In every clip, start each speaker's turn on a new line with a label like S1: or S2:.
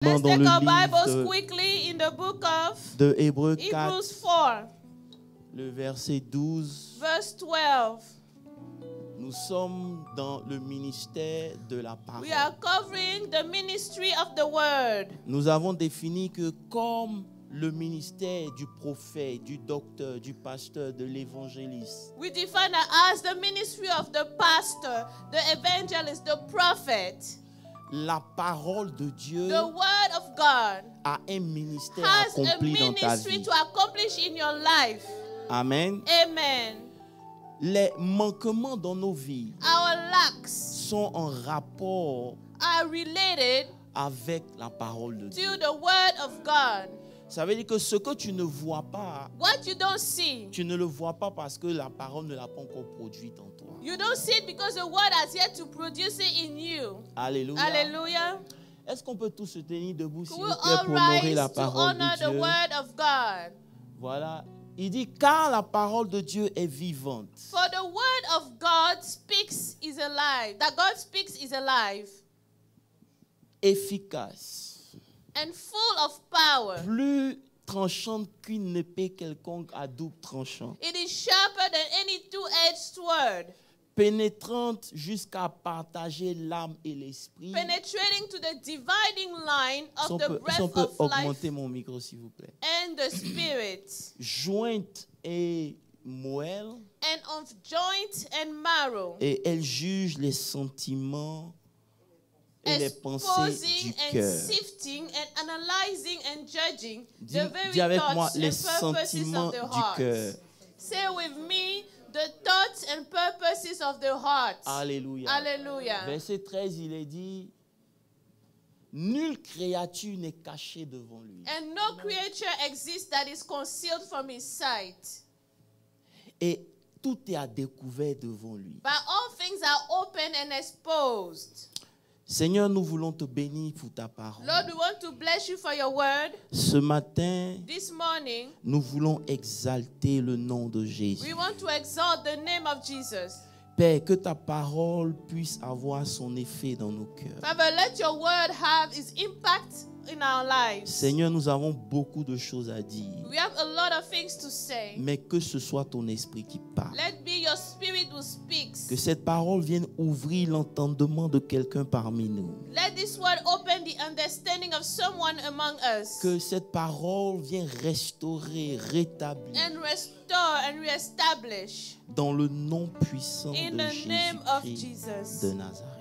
S1: Let's
S2: dans
S1: take
S2: le
S1: our
S2: livre
S1: Bibles quickly in the book of
S2: de Hébreux 4,
S1: Hebrews 4,
S2: le verset 12.
S1: verse 12.
S2: Nous sommes dans le ministère de la parole.
S1: We are covering the ministry of the word.
S2: Nous avons défini que comme le ministère du prophète, du docteur, du pasteur, de l'évangéliste,
S1: We define it as the ministry of the pastor, the evangelist, the prophet.
S2: la parole de Dieu
S1: The word of God
S2: a un ministère
S1: has a
S2: accompli dans ta
S1: ministry
S2: vie.
S1: to accomplish in your life.
S2: Amen.
S1: Amen.
S2: Les manquements dans nos vies
S1: Our lacks
S2: sont en rapport
S1: are related
S2: avec la parole de Dieu.
S1: to the word of God.
S2: Ça veut dire que ce que tu ne vois pas,
S1: What you don't see,
S2: tu ne le vois pas parce que la parole ne l'a pas encore produite en toi.
S1: you don't see it because the word has yet to produce it in you.
S2: Alléluia.
S1: Hallelujah.
S2: Est-ce qu'on peut tous se tenir debout, s'il
S1: Can
S2: vous
S1: we
S2: plaît,
S1: all
S2: pour honorer la
S1: rise to
S2: parole
S1: honor
S2: de
S1: the
S2: Dieu?
S1: word of God?
S2: Voilà. Il dit, car la parole de Dieu est vivante,
S1: For the word of God speaks is alive. That God speaks is alive
S2: efficace,
S1: and full of power.
S2: plus tranchante qu'une épée quelconque à double tranchant,
S1: It is sharper than any two-edged sword,
S2: pénétrante jusqu'à partager l'âme et l'esprit.
S1: penetrating to the dividing line
S2: Si on
S1: of the
S2: peut,
S1: breath
S2: si on peut
S1: of life
S2: augmenter mon micro, s'il vous plaît.
S1: and the spirit,
S2: Jointe et moelle,
S1: and of joint and marrow,
S2: et elle juge les sentiments et les pensées
S1: exposing
S2: du
S1: and
S2: cœur.
S1: sifting and analyzing and judging
S2: Dis,
S1: the very
S2: dis avec moi,
S1: thoughts
S2: les
S1: and purposes
S2: sentiments
S1: of the
S2: du
S1: heart.
S2: cœur.
S1: Say with me, the thoughts and purposes of the heart.
S2: Alléluia.
S1: Hallelujah.
S2: Verset 13, il est dit, nulle créature n'est cachée devant lui.
S1: And no creature exists that is concealed from his sight,
S2: Et tout est à découvert devant lui.
S1: but all things are open and exposed.
S2: Seigneur, nous voulons te bénir pour ta parole.
S1: Lord, we want to bless you for your word.
S2: Ce matin,
S1: This morning,
S2: nous voulons exalter le nom de Jésus.
S1: we want to exalt the name of Jesus.
S2: Père, que ta parole puisse avoir son effet dans nos cœurs.
S1: Father, let your word have its impact in our lives.
S2: Seigneur, nous avons beaucoup de choses à dire,
S1: We have a lot of things to say.
S2: mais que ce soit ton esprit qui parle.
S1: Let be your spirit who speaks.
S2: Que cette parole vienne ouvrir l'entendement de quelqu'un parmi nous.
S1: Let this word open the understanding of someone among us.
S2: Que cette parole vienne restaurer, rétablir
S1: And restore and reestablish
S2: dans le nom puissant
S1: in
S2: de
S1: the name of
S2: Jésus-Christ
S1: Jesus.
S2: de Nazareth.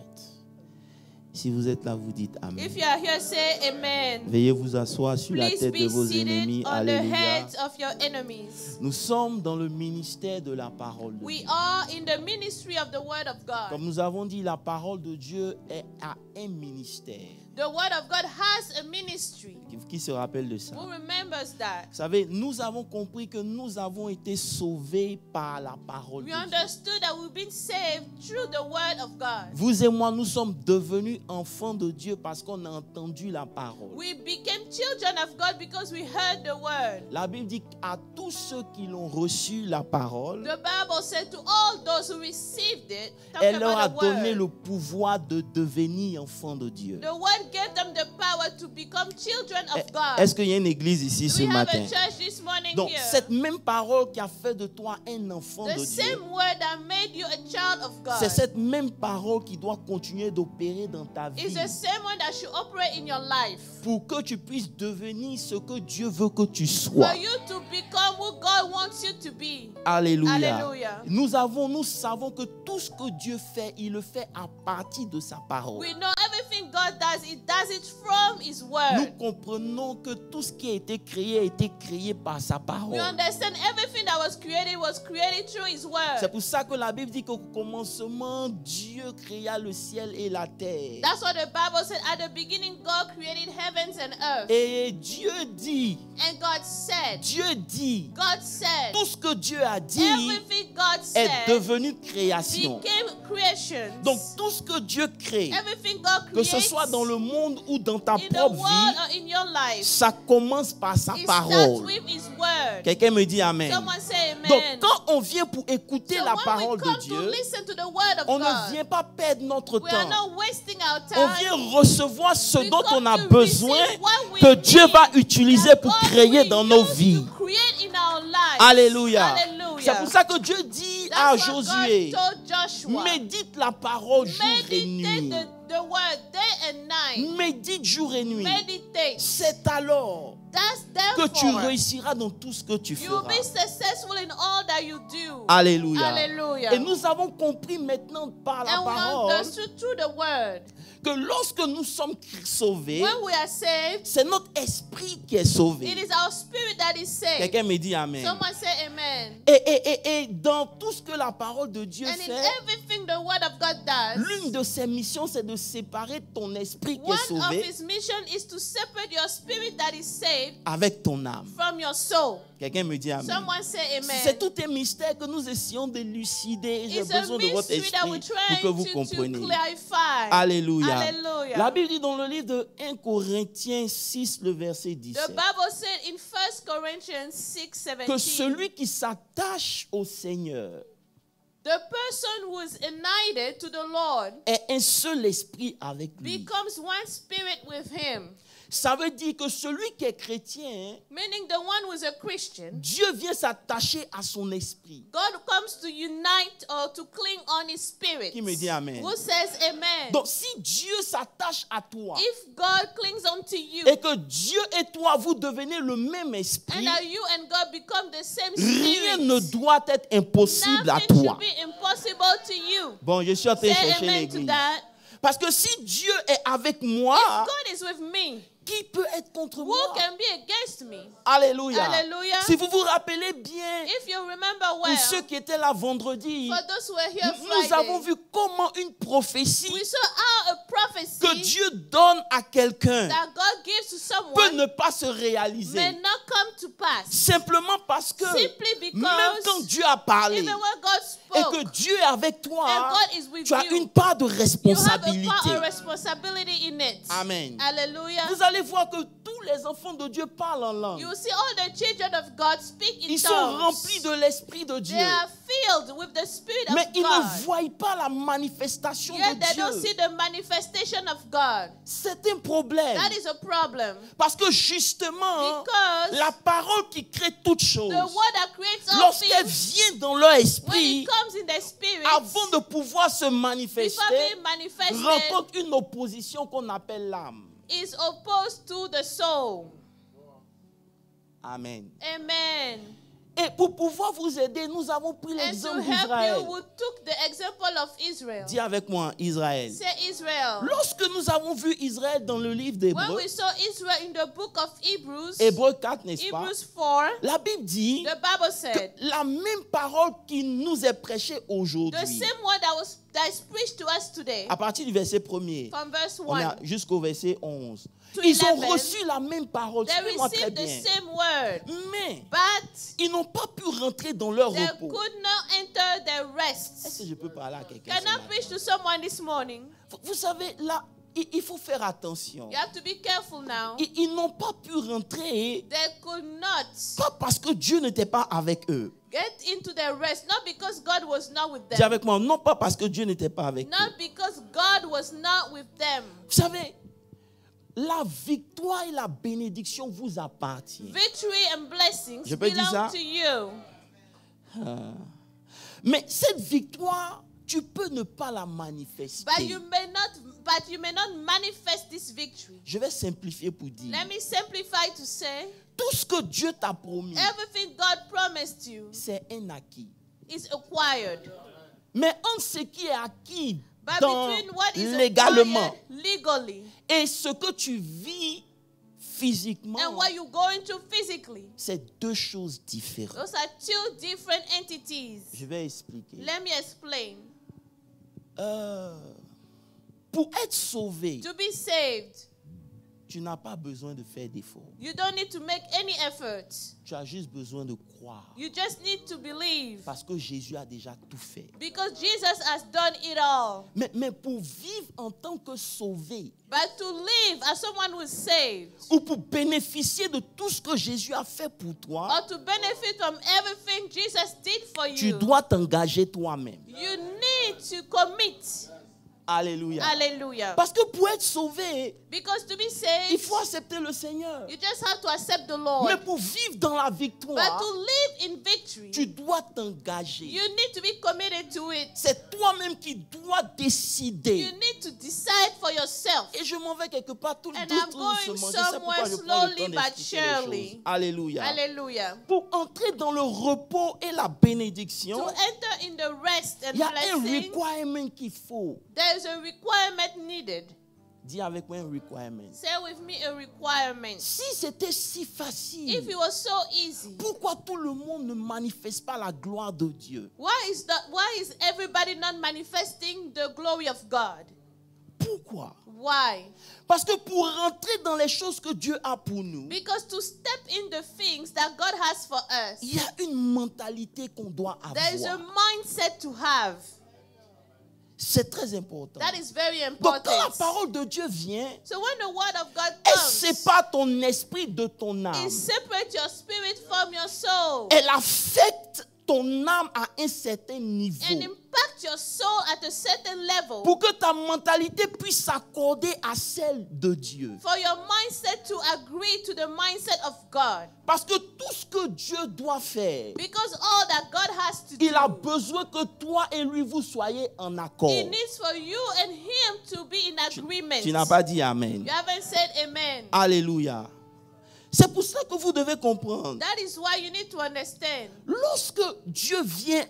S2: Si vous êtes là, vous dites Amen.
S1: If you are here, say amen.
S2: Veuillez vous asseoir sur la
S1: Please
S2: tête de
S1: be
S2: vos
S1: seated
S2: ennemis.
S1: on the
S2: Alléluia.
S1: heads of your enemies.
S2: Nous sommes dans le ministère de la parole de
S1: We
S2: Dieu.
S1: are in the ministry of the word of God.
S2: Comme nous avons dit, la parole de Dieu a un ministère.
S1: The word of God has a ministry.
S2: Qui se rappelle de ça?
S1: Who remembers that?
S2: Vous savez, nous avons compris que nous avons été sauvés par la parole de
S1: We
S2: Dieu.
S1: understood that we've been saved through the word of God.
S2: Vous et moi, nous sommes devenus enfants de Dieu parce qu'on a entendu la parole.
S1: We became children of God because we heard the word.
S2: La Bible dit à tous ceux qui l'ont reçu la parole,
S1: The Bible said to all those who received it,
S2: elle leur a
S1: about the
S2: donné
S1: word.
S2: le pouvoir de devenir enfants de Dieu.
S1: The word gave them the power to become children of God.
S2: Est-ce qu'il y a une église ici
S1: Do
S2: ce
S1: we have
S2: matin?
S1: a church this morning
S2: Donc,
S1: here?
S2: cette même parole qui a fait de toi un enfant
S1: The
S2: de Dieu,
S1: same word that made you a child of God
S2: c'est cette même parole qui doit continuer d'opérer dans ta
S1: is
S2: vie
S1: the same one that should operate in your life.
S2: pour que tu puisses devenir ce que Dieu veut que tu sois.
S1: For you to become who God wants you to be.
S2: Alléluia.
S1: Alléluia.
S2: Nous savons que tout ce que Dieu fait, il le fait à partir de sa parole.
S1: We know everything God does it from His
S2: Nous
S1: word.
S2: comprenons que tout ce qui a été créé par sa parole.
S1: We understand everything that was created through His word.
S2: C'est pour ça que la Bible dit qu'au commencement, Dieu créa le ciel et la terre.
S1: That's what the Bible said. At the beginning, God created heavens and earth.
S2: Et Dieu dit,
S1: And God said,
S2: tout ce que Dieu a dit
S1: everything God
S2: est
S1: said
S2: devenu création.
S1: became creation.
S2: Donc tout ce que Dieu crée,
S1: Everything God
S2: que
S1: creates
S2: ce soit dans le monde ou dans ta
S1: in the
S2: propre
S1: world
S2: vie,
S1: or in your life,
S2: ça commence par sa
S1: it starts
S2: parole.
S1: with His word.
S2: Quelqu'un me dit Amen.
S1: Someone say
S2: Donc,
S1: amen.
S2: quand on vient pour écouter
S1: So
S2: la
S1: when
S2: parole
S1: we come
S2: de
S1: to
S2: Dieu,
S1: listen to the word of
S2: on ne
S1: God,
S2: vient pas perdre notre
S1: we are
S2: temps.
S1: not wasting our
S2: On
S1: time.
S2: vient recevoir ce
S1: We
S2: dont
S1: come
S2: on a
S1: to
S2: besoin,
S1: receive what we
S2: que Dieu
S1: need,
S2: va utiliser
S1: that
S2: pour
S1: God
S2: créer
S1: will
S2: dans nos
S1: use
S2: vies.
S1: to create in our lives.
S2: Alléluia.
S1: Hallelujah.
S2: C'est pour ça que Dieu dit
S1: That's
S2: à
S1: what
S2: Josué,
S1: God told Joshua.
S2: médite la parole jour et nuit.
S1: Meditate the word day and night.
S2: Médite jour et nuit.
S1: Meditate.
S2: C'est alors
S1: That's
S2: que tu
S1: therefore
S2: réussiras dans tout ce que tu
S1: you will
S2: feras.
S1: be successful in all that you do.
S2: Alléluia.
S1: Hallelujah.
S2: Et nous avons compris maintenant par la
S1: And we
S2: parole
S1: understood through the word.
S2: que lorsque nous sommes sauvés,
S1: When we are saved,
S2: c'est notre esprit qui est sauvé.
S1: it is our spirit that is saved.
S2: Quelqu'un me dit Amen.
S1: Someone say amen.
S2: Et dans tout ce que la parole de Dieu
S1: And in
S2: fait,
S1: everything the word of God does,
S2: l'une de ses missions, c'est de séparer ton esprit qui
S1: one
S2: est
S1: of
S2: sauvé
S1: his mission is to separate your spirit that is saved
S2: avec ton âme.
S1: from your soul.
S2: Quelqu'un me dit Amen.
S1: Someone say amen.
S2: C'est tout un mystère que nous essayons d'élucider. J'ai
S1: It's a
S2: besoin de votre
S1: mystery that we're
S2: esprit pour que vous
S1: trying to
S2: compreniez.
S1: clarify.
S2: Alléluia.
S1: Hallelujah.
S2: La Bible dit dans le livre de 1 Corinthiens 6, le verset
S1: The
S2: 17,
S1: Bible said in 1 Corinthians 6:17,
S2: que celui qui s'attache au Seigneur
S1: the person who is united to the Lord
S2: est un seul esprit avec lui.
S1: becomes one spirit with him.
S2: Ça veut dire que celui qui est chrétien,
S1: Meaning the one who is a Christian,
S2: Dieu vient s'attacher à son esprit.
S1: God comes to unite or to cling on his spirit.
S2: Qui me dit Amen?
S1: Who says amen?
S2: Donc si Dieu s'attache à toi
S1: If God clings onto you,
S2: et que Dieu et toi, vous devenez le même esprit,
S1: and that you and God become the same
S2: rien
S1: spirit,
S2: ne doit être impossible à
S1: nothing
S2: toi.
S1: should be impossible to you.
S2: Bon, je suis en train de
S1: Say
S2: chercher
S1: amen to
S2: l'église.
S1: that.
S2: Parce que si Dieu est avec moi,
S1: If God is with me,
S2: qui peut être contre
S1: who
S2: moi?
S1: can be against me?
S2: Alléluia.
S1: Hallelujah.
S2: Si vous vous rappelez bien,
S1: If you remember
S2: pour
S1: well,
S2: ceux qui étaient là vendredi,
S1: for those who were here
S2: nous avons
S1: Friday,
S2: vu comment une prophétie
S1: we saw how a
S2: que
S1: prophecy
S2: Dieu donne à quelqu'un
S1: that God gives to
S2: peut
S1: someone
S2: ne pas se
S1: may
S2: réaliser.
S1: not come to pass.
S2: Simplement parce que
S1: Simply
S2: même quand
S1: because
S2: Dieu a parlé
S1: even when God
S2: et
S1: spoke
S2: que Dieu est avec
S1: and
S2: toi,
S1: God is with
S2: tu as
S1: you,
S2: une part de
S1: you have a
S2: responsabilité.
S1: part of responsibility in it.
S2: Amen.
S1: Hallelujah.
S2: Vous allez voir que tous les enfants de Dieu parlent en langue.
S1: You see all the children of God speak in
S2: Ils sont
S1: tongues.
S2: remplis de l'Esprit de Dieu.
S1: They are filled with the Spirit
S2: Mais
S1: of
S2: ils
S1: God.
S2: ne voient pas la manifestation
S1: Yet
S2: de
S1: they don't see
S2: Dieu.
S1: the manifestation of God.
S2: C'est un problème.
S1: That is a problem.
S2: Parce que justement,
S1: Because
S2: la parole qui crée toutes choses,
S1: the word that creates all
S2: lorsqu'elle
S1: things,
S2: vient dans leur
S1: when
S2: esprit,
S1: it comes in the Spirit,
S2: avant de pouvoir se
S1: before
S2: manifester,
S1: being manifested,
S2: rencontre une opposition qu'on appelle l'âme.
S1: is opposed to the soul.
S2: Amen.
S1: Amen.
S2: Et pour pouvoir vous aider, nous avons pris
S1: And to
S2: l'exemple
S1: help
S2: d'Israël.
S1: you, we took the example of Israel.
S2: Dis avec moi, Israël.
S1: Say Israel.
S2: Lorsque nous avons vu Israël dans le livre
S1: When
S2: d'Hébreux,
S1: we saw Israel in the book of Hebrews,
S2: Hébreux 4, n'est-ce pas?
S1: Hebrews 4,
S2: La Bible dit
S1: the Bible
S2: que
S1: said,
S2: la même parole qui nous est prêchée
S1: the
S2: aujourd'hui,
S1: same word that is preached to us today,
S2: à partir du verset 1er,
S1: from verse
S2: on est
S1: 1,
S2: jusqu'au verset 11,
S1: to
S2: ils ont
S1: 11,
S2: reçu la même parole.
S1: they
S2: Suivez-moi très
S1: received the
S2: bien.
S1: same word,
S2: Mais
S1: but
S2: ils n'ont pas pu rentrer dans leur
S1: they
S2: repos.
S1: could not enter their
S2: Est-ce
S1: rest.
S2: que je peux parler à quelqu'un
S1: Can
S2: ce
S1: I
S2: matin?
S1: preach to someone this morning?
S2: Vous savez, là, il faut faire attention.
S1: You have to be careful now.
S2: Ils n'ont pas pu rentrer,
S1: They could not
S2: pas parce que Dieu n'était pas avec eux.
S1: get into their rest, not because God was not with
S2: Dis
S1: them,
S2: avec moi, non pas parce que Dieu n'était pas avec eux.
S1: not because God was not with them.
S2: Vous savez, la victoire et la bénédiction vous appartiennent.
S1: Victory and blessings
S2: Je peux dire ça?
S1: belong to you.
S2: Mais cette victoire, tu peux ne pas la manifester.
S1: But you may not manifest this victory.
S2: Je vais simplifier pour dire,
S1: Let me simplify to say,
S2: tout ce que Dieu t'a promis,
S1: everything God promised you
S2: c'est un acquis.
S1: is acquired.
S2: Mais entre ce qui est acquis
S1: But
S2: dans
S1: between what is
S2: légalement
S1: acquired legally
S2: et ce que tu vis physiquement,
S1: and what you go into physically,
S2: c'est deux choses différentes.
S1: those are two different entities.
S2: Je vais expliquer.
S1: Let me explain.
S2: Pour être sauvé,
S1: To be saved,
S2: Tu n'as pas besoin de faire d'efforts.
S1: You don't need to make any effort.
S2: Tu as juste besoin de croire.
S1: You just need to believe.
S2: Parce que Jésus a déjà tout fait.
S1: Because Jesus has done it all.
S2: Mais pour vivre en tant que sauvé,
S1: But to live as someone who is saved,
S2: ou pour bénéficier de tout ce que Jésus a fait pour toi,
S1: or to benefit from everything Jesus did for
S2: tu
S1: you,
S2: dois t'engager toi-même.
S1: you need to commit.
S2: Alléluia.
S1: Hallelujah.
S2: Parce que pour être sauvé,
S1: Because to be
S2: il
S1: saved,
S2: faut accepter le Seigneur.
S1: you just have to accept the
S2: Mais
S1: Lord.
S2: pour vivre dans la
S1: But
S2: victoire,
S1: to live in victory,
S2: tu dois t'engager.
S1: you need to be committed to it.
S2: C'est toi-même qui dois
S1: You
S2: décider.
S1: need to decide for yourself.
S2: Et je m'en vais quelque part tout
S1: And I'm
S2: doucement.
S1: going
S2: C'est pourquoi je prends le
S1: slowly
S2: temps
S1: but
S2: d'expliquer les
S1: surely.
S2: choses. Alléluia.
S1: Hallelujah.
S2: Pour entrer dans le repos et la
S1: To
S2: bénédiction,
S1: enter in the rest and
S2: il y a un
S1: blessing,
S2: requirement qu'il faut.
S1: there is a requirement needed.
S2: Dis avec moi un requirement.
S1: Say with me a requirement.
S2: Si c'était si
S1: If
S2: facile,
S1: it was so easy,
S2: pourquoi tout le monde ne manifeste pas la gloire de Dieu?
S1: why is everybody not manifesting the glory of God?
S2: Pourquoi?
S1: Why?
S2: Parce que pour rentrer dans les choses que Dieu a pour nous,
S1: Because to step in the things that God has for us,
S2: il y a une mentalité qu'on doit
S1: there is a
S2: avoir.
S1: mindset to have.
S2: C'est très important.
S1: That is very
S2: Donc quand la
S1: important.
S2: parole de Dieu vient,
S1: So when the word of God
S2: elle
S1: comes,
S2: sépare ton esprit de ton âme.
S1: it separates your spirit from your soul
S2: Elle affecte ton âme à un certain
S1: and
S2: niveau.
S1: impact your soul at a certain level
S2: Pour que ta mentalité puisse s'accorder à celle de Dieu.
S1: for your mindset to agree to the mindset of God.
S2: Parce que tout ce que Dieu doit faire,
S1: Because all that God has to
S2: il a
S1: do,
S2: besoin que toi et lui vous soyez en accord.
S1: it needs for you and him to be in agreement.
S2: Tu n'as pas dit Amen.
S1: You haven't said amen.
S2: Alléluia. C'est pour ça que vous devez comprendre.
S1: That is why you need to understand.
S2: Lorsque Dieu vient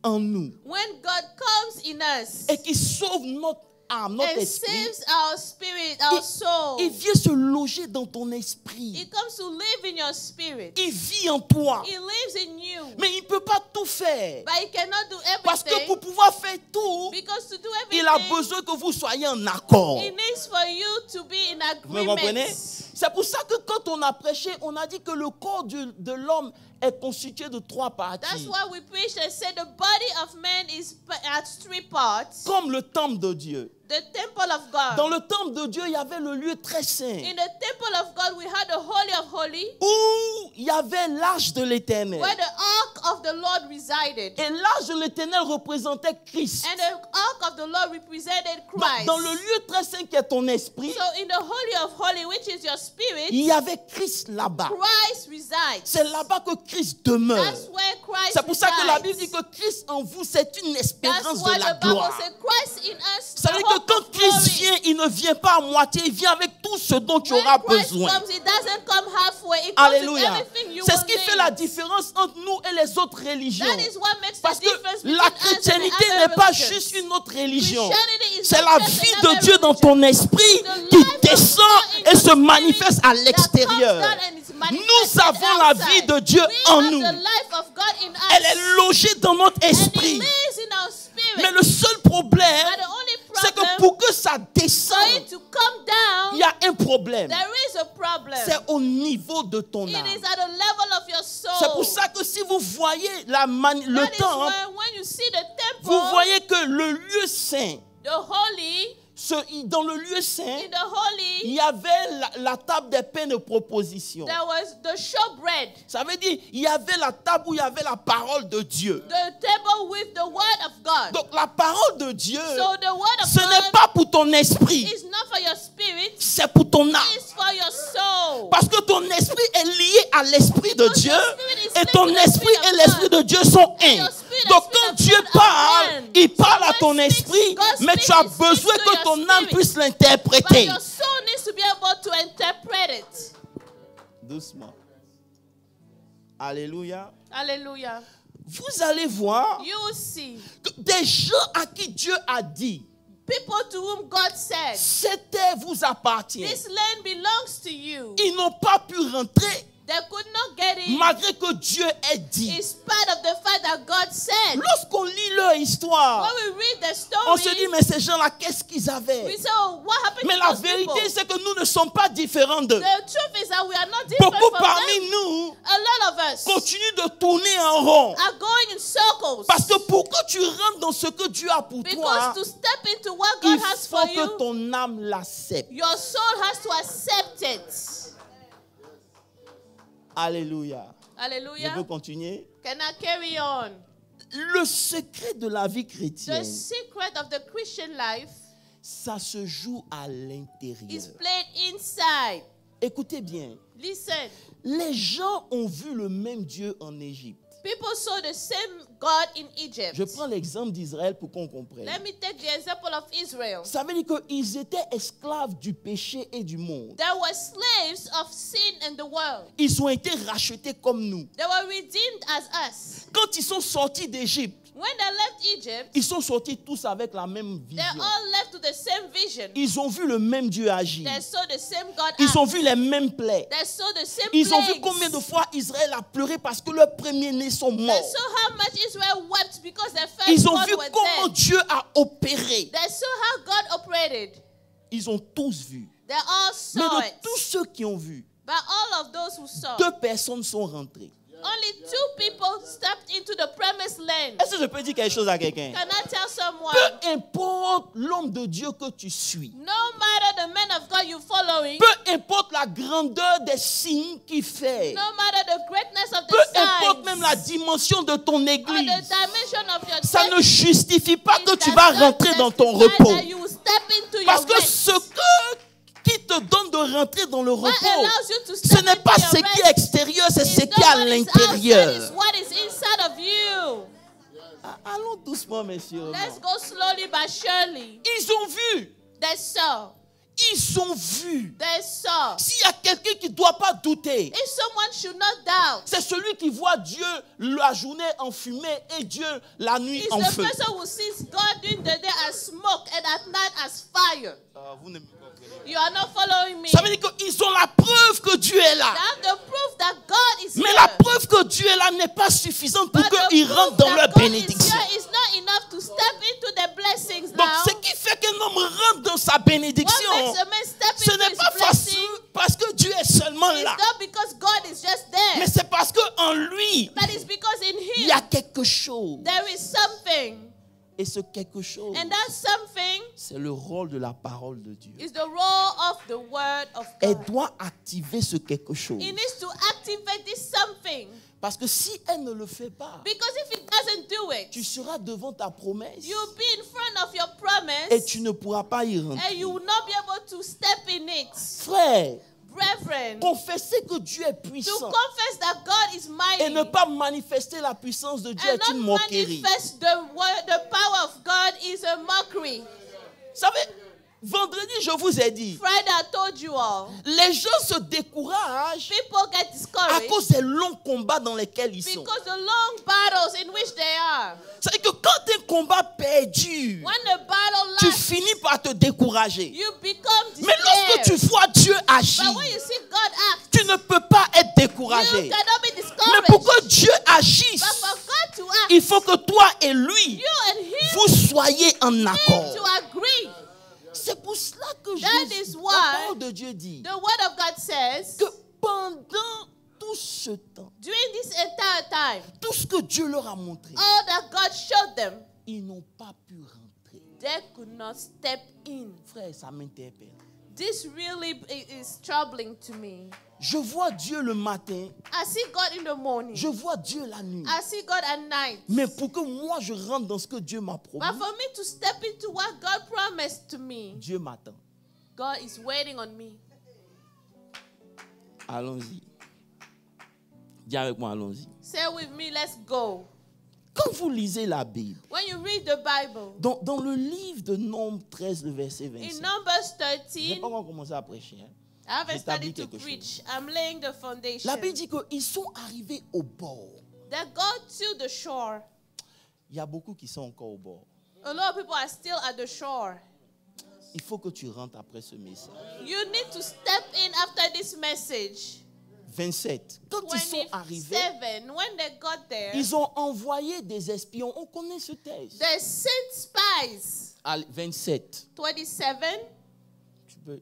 S2: en nous
S1: When God comes in us
S2: et qu'il sauve notre âme, notre
S1: and
S2: esprit,
S1: saves our spirit, our soul,
S2: il vient se loger dans ton esprit.
S1: it comes to live in your spirit.
S2: Il vit en toi.
S1: It lives in you.
S2: Mais il ne peut pas tout faire.
S1: But he cannot do
S2: Parce que
S1: everything.
S2: pour pouvoir faire tout,
S1: Because to do
S2: il a
S1: everything,
S2: besoin que vous soyez en accord.
S1: it needs for you to be in
S2: Vous me comprenez?
S1: agreement.
S2: C'est pour ça que quand on a prêché, on a dit que le corps de l'homme est constitué de 3
S1: That's
S2: parties.
S1: why we preach and say the body of man has 3 parts.
S2: Comme le temple de Dieu.
S1: The temple of God.
S2: Dans le temple de Dieu, il y avait le lieu très
S1: In
S2: saint
S1: the temple of God, we had the Holy of Holies,
S2: où il y avait l'arche de l'Éternel.
S1: where the ark of the Lord resided.
S2: Et l'arche de l'Éternel représentait Christ.
S1: And the ark of the Lord represented Christ.
S2: Dans le lieu très saint qui est ton esprit,
S1: So in the Holy of Holies, which is your spirit,
S2: il y avait Christ là-bas.
S1: Christ resides.
S2: C'est là-bas que Christ demeure.
S1: That's where Christ
S2: C'est pour ça que la Bible
S1: resides.
S2: dit que Christ en vous, c'est une
S1: That's
S2: espérance
S1: why
S2: de la
S1: the Bible
S2: gloire.
S1: says Christ in us.
S2: Ça veut
S1: the
S2: dire que
S1: hope
S2: quand
S1: of
S2: Christ
S1: glory.
S2: vient, il ne vient pas à moitié, il vient avec tout ce dont tu
S1: When
S2: auras
S1: Christ
S2: besoin.
S1: comes, it doesn't come halfway. It comes with
S2: Alléluia.
S1: everything you
S2: C'est
S1: will
S2: ce qui fait
S1: need.
S2: la différence entre nous et les autres religions.
S1: That is what makes
S2: Parce
S1: the
S2: que
S1: difference between
S2: la
S1: us and the
S2: chrétienité
S1: other
S2: n'est pas
S1: religions.
S2: juste une autre religion.
S1: Christianity is
S2: C'est
S1: not
S2: la
S1: just
S2: vie
S1: another
S2: de Dieu dans
S1: religion.
S2: ton esprit
S1: The
S2: qui
S1: life of
S2: descend
S1: God in
S2: et
S1: your
S2: se
S1: spirit
S2: manifeste à
S1: that
S2: l'extérieur.
S1: comes down and is manifested
S2: Nous avons la vie de Dieu
S1: outside.
S2: en
S1: We
S2: nous.
S1: have the life of God in us.
S2: Elle est logée dans notre
S1: And it
S2: esprit.
S1: lives in our spirit.
S2: Mais le seul problème,
S1: But the only
S2: c'est que
S1: problem
S2: pour que ça
S1: for
S2: descende,
S1: it to come down,
S2: il y a un problème.
S1: there is a problem.
S2: C'est au niveau de ton
S1: It
S2: âme.
S1: is at the level of your soul.
S2: C'est pour ça que si vous voyez le
S1: That is
S2: temple,
S1: why when you see the temple,
S2: vous voyez que le lieu saint,
S1: the holy,
S2: dans le lieu saint,
S1: in the holy,
S2: il y avait la table des pains de proposition.
S1: there was the showbread,
S2: Ça veut dire, il y avait la table où il y avait la parole de Dieu.
S1: the table with the word of God.
S2: Donc la parole de Dieu,
S1: So the word of
S2: ce n'est
S1: God
S2: pas pour ton esprit,
S1: is not for your spirit,
S2: c'est pour ton âme.
S1: it's for your soul.
S2: Parce que ton esprit est lié à l'esprit de
S1: Because
S2: Dieu
S1: your spirit is
S2: et
S1: linked
S2: ton
S1: to the
S2: esprit
S1: spirit
S2: et
S1: of
S2: l'esprit
S1: God.
S2: de Dieu sont
S1: And
S2: un.
S1: your spirit and
S2: Donc
S1: spirit
S2: quand
S1: of
S2: Dieu
S1: God are
S2: parle,
S1: one.
S2: il parle
S1: So
S2: à ton
S1: when
S2: esprit,
S1: God
S2: mais tu
S1: speaks,
S2: as
S1: he speaks
S2: besoin
S1: to
S2: que
S1: your
S2: ton âme
S1: spirit.
S2: puisse
S1: But
S2: l'interpréter.
S1: your soul needs to be able to interpret it.
S2: Doucement. Alléluia.
S1: Hallelujah.
S2: Vous allez voir
S1: You will see
S2: que des gens à qui Dieu a dit,
S1: people to whom God said,
S2: cette terre vous appartient.
S1: this land belongs to you.
S2: Ils n'ont pas pu rentrer
S1: They could not get in.
S2: Malgré que Dieu ait dit.
S1: In spite of the fact that God said.
S2: Lorsqu'on lit leur histoire,
S1: When we read the story,
S2: on se dit, mais ces gens-là, qu'est-ce qu'ils avaient?
S1: we say, oh, what happened
S2: Mais
S1: to
S2: la
S1: those
S2: vérité,
S1: people?
S2: c'est que nous ne sommes pas différents d'eux.
S1: The truth is that we are not different
S2: Beaucoup
S1: from
S2: parmi
S1: them.
S2: nous
S1: A lot of us
S2: continuent de tourner en rond.
S1: are going in circles.
S2: Parce que pour que tu rentres dans ce que Dieu a pour toi,
S1: Because to step into what God
S2: il
S1: has
S2: faut
S1: for
S2: que
S1: you,
S2: ton âme l'accepte.
S1: your soul has to accept it.
S2: Alléluia. Je
S1: Hallelujah.
S2: peux continuer.
S1: Can I carry on?
S2: Le secret de la vie
S1: The
S2: chrétienne,
S1: secret of the Christian life
S2: ça se joue à
S1: is
S2: l'intérieur.
S1: played inside.
S2: Écoutez bien,
S1: Listen,
S2: les gens ont vu le même Dieu en Égypte.
S1: people saw the same God in Egypt.
S2: Je prends l'exemple d'Israël pour qu'on comprenne.
S1: Let me take the example of Israel.
S2: Ça veut dire qu'ils étaient esclaves du péché et du monde.
S1: They were slaves of sin and the world.
S2: Ils ont été rachetés comme nous.
S1: They were redeemed as us.
S2: Quand ils sont sortis d'Égypte,
S1: When they left Egypt,
S2: ils sont sortis tous avec la même
S1: they
S2: vision.
S1: all left with the same vision.
S2: Ils ont vu le même Dieu agir.
S1: They saw the same God
S2: Ils
S1: act.
S2: ont vu les mêmes plaies.
S1: They saw the same
S2: Ils ont vu
S1: plagues.
S2: combien de fois Israël a pleuré parce que leurs premiers-nés sont
S1: They
S2: morts.
S1: saw how much Israel wept because their
S2: Ils ont
S1: firstborn
S2: vu
S1: were
S2: comment
S1: dead.
S2: Dieu a opéré.
S1: They saw how God operated.
S2: Ils ont tous vu.
S1: They all
S2: Mais
S1: saw
S2: de
S1: it.
S2: tous ceux qui ont vu,
S1: But all of those who saw,
S2: 2 personnes sont rentrées.
S1: only 2 people stepped into the promised land.
S2: Est-ce que je peux dire quelque chose à quelqu'un?
S1: Can I tell someone?
S2: Peu importe l'homme de Dieu que tu suis,
S1: No matter the man of God you're following,
S2: peu importe la grandeur des signes qu'il fait,
S1: no matter the greatness of the
S2: peu importe même la
S1: signs,
S2: dimension de ton
S1: or the
S2: église,
S1: dimension of your
S2: ça ne
S1: church,
S2: justifie pas que
S1: it
S2: tu
S1: does
S2: vas
S1: not
S2: rentrer dans ton
S1: justify
S2: repos.
S1: that you will step into
S2: Parce
S1: your
S2: que
S1: rest.
S2: ce qui te donne de rentrer dans le
S1: What
S2: repos,
S1: allows you to
S2: ce
S1: step
S2: n'est
S1: into
S2: pas
S1: your
S2: ce qui est
S1: rest
S2: extérieur, c'est
S1: is
S2: ce qui est à
S1: not what is outside,
S2: l'intérieur.
S1: it's what is inside of you.
S2: Allons doucement, messieurs.
S1: Let's go slowly but surely.
S2: Ils ont vu.
S1: They saw.
S2: Ils ont vu.
S1: They saw.
S2: S'il y a quelqu'un qui ne doit pas douter,
S1: If someone should not doubt,
S2: c'est celui qui voit Dieu la journée en fumée et Dieu la nuit
S1: it's
S2: en
S1: the
S2: feu.
S1: person who sees God during the day as smoke and at night as fire.
S2: Vous ne me comprenez pas.
S1: You are not following me.
S2: Ça veut dire qu'ils ont la preuve que Dieu est là.
S1: They have the proof that God is
S2: Mais
S1: here.
S2: la preuve que Dieu est là n'est pas suffisante pour
S1: But the
S2: qu'ils
S1: proof
S2: rentrent dans
S1: that
S2: leur
S1: God is
S2: bénédiction.
S1: here is not enough to step into the blessings
S2: Donc,
S1: now.
S2: ce qui fait qu'un homme rentre dans sa
S1: What
S2: bénédiction,
S1: makes a man step
S2: ce
S1: into
S2: n'est
S1: his
S2: pas facile
S1: blessing
S2: parce que Dieu est seulement
S1: is
S2: là.
S1: not because God is just
S2: Mais
S1: there,
S2: c'est parce qu'en lui,
S1: but it's because in
S2: il
S1: Him
S2: y a quelque chose.
S1: there is something.
S2: Et ce quelque chose,
S1: And that something
S2: c'est le rôle de la parole de Dieu.
S1: is the role of the Word of
S2: Elle
S1: God.
S2: doit activer ce quelque chose.
S1: It needs to activate this something.
S2: Parce que si elle ne le fait pas,
S1: Because if it doesn't do
S2: tu
S1: it,
S2: seras devant ta promesse
S1: you'll be in front of your
S2: et
S1: promise
S2: tu ne pourras pas y
S1: and
S2: rentrer.
S1: you will not be able to step in it.
S2: Frère,
S1: Brethren,
S2: confesser que Dieu est
S1: to
S2: puissant
S1: confess that God is mighty
S2: et ne pas manifester la puissance de Dieu
S1: and
S2: est une
S1: not
S2: moquerie.
S1: manifest the power of God is a mockery.
S2: Vous savez, vendredi, je vous ai dit,
S1: Friday, I told you all,
S2: les gens se découragent
S1: people get
S2: à
S1: discouraged
S2: cause des longs combats dans lesquels ils sont.
S1: because the long battles in which they are.
S2: C'est que quand un combat perdure,
S1: When the battle
S2: tu
S1: lasts,
S2: finis par te décourager.
S1: you become
S2: Mais lorsque tu
S1: despair.
S2: vois Dieu agir,
S1: But when you see God act,
S2: tu ne peux pas être
S1: you
S2: découragé.
S1: cannot be
S2: Mais
S1: discouraged.
S2: pour que Dieu agisse,
S1: But for God to act,
S2: il faut que toi et lui,
S1: you and Him
S2: vous soyez en
S1: need
S2: accord.
S1: to agree.
S2: C'est pour cela que
S1: That
S2: Jésus,
S1: is
S2: la
S1: why
S2: parole de Dieu dit
S1: The Word of God says,
S2: que pendant tout ce temps,
S1: during this entire time,
S2: tout ce que Dieu leur a montré,
S1: all that God showed them,
S2: ils n'ont pas pu rentrer.
S1: they could not step in.
S2: Frère, ça m'interpelle.
S1: This really is troubling to me.
S2: Je vois Dieu le matin,
S1: I see God in the morning.
S2: je vois Dieu la nuit.
S1: I see God at night.
S2: Mais pour que moi je rentre dans ce que Dieu m'a promis,
S1: But for me to step into what God promised to me,
S2: Dieu m'attend.
S1: God is waiting on me.
S2: Allons-y. Dis avec moi, allons-y.
S1: Say with me, let's go.
S2: Quand vous lisez la Bible,
S1: When you read the Bible,
S2: dans le livre de Nombre 13, le verset
S1: in
S2: 25,
S1: Numbers
S2: je n'ai
S1: 13,
S2: pas encore commencé à prêcher. Hein.
S1: I haven't
S2: J'établis
S1: started to
S2: quelque
S1: preach. I'm laying the foundation.
S2: La Bible dit qu'ils sont arrivés au bord.
S1: They go to the shore.
S2: Il y a beaucoup qui sont encore au bord.
S1: A lot of people are still at the shore.
S2: Il faut que tu rentres après ce message.
S1: You need to step in after this message.
S2: 27. Quand ils sont arrivés,
S1: 27, when they got there,
S2: ils ont envoyé des espions. On connaît ce texte.
S1: they sent spies.
S2: Allez, 27.
S1: 27,
S2: Tu peux.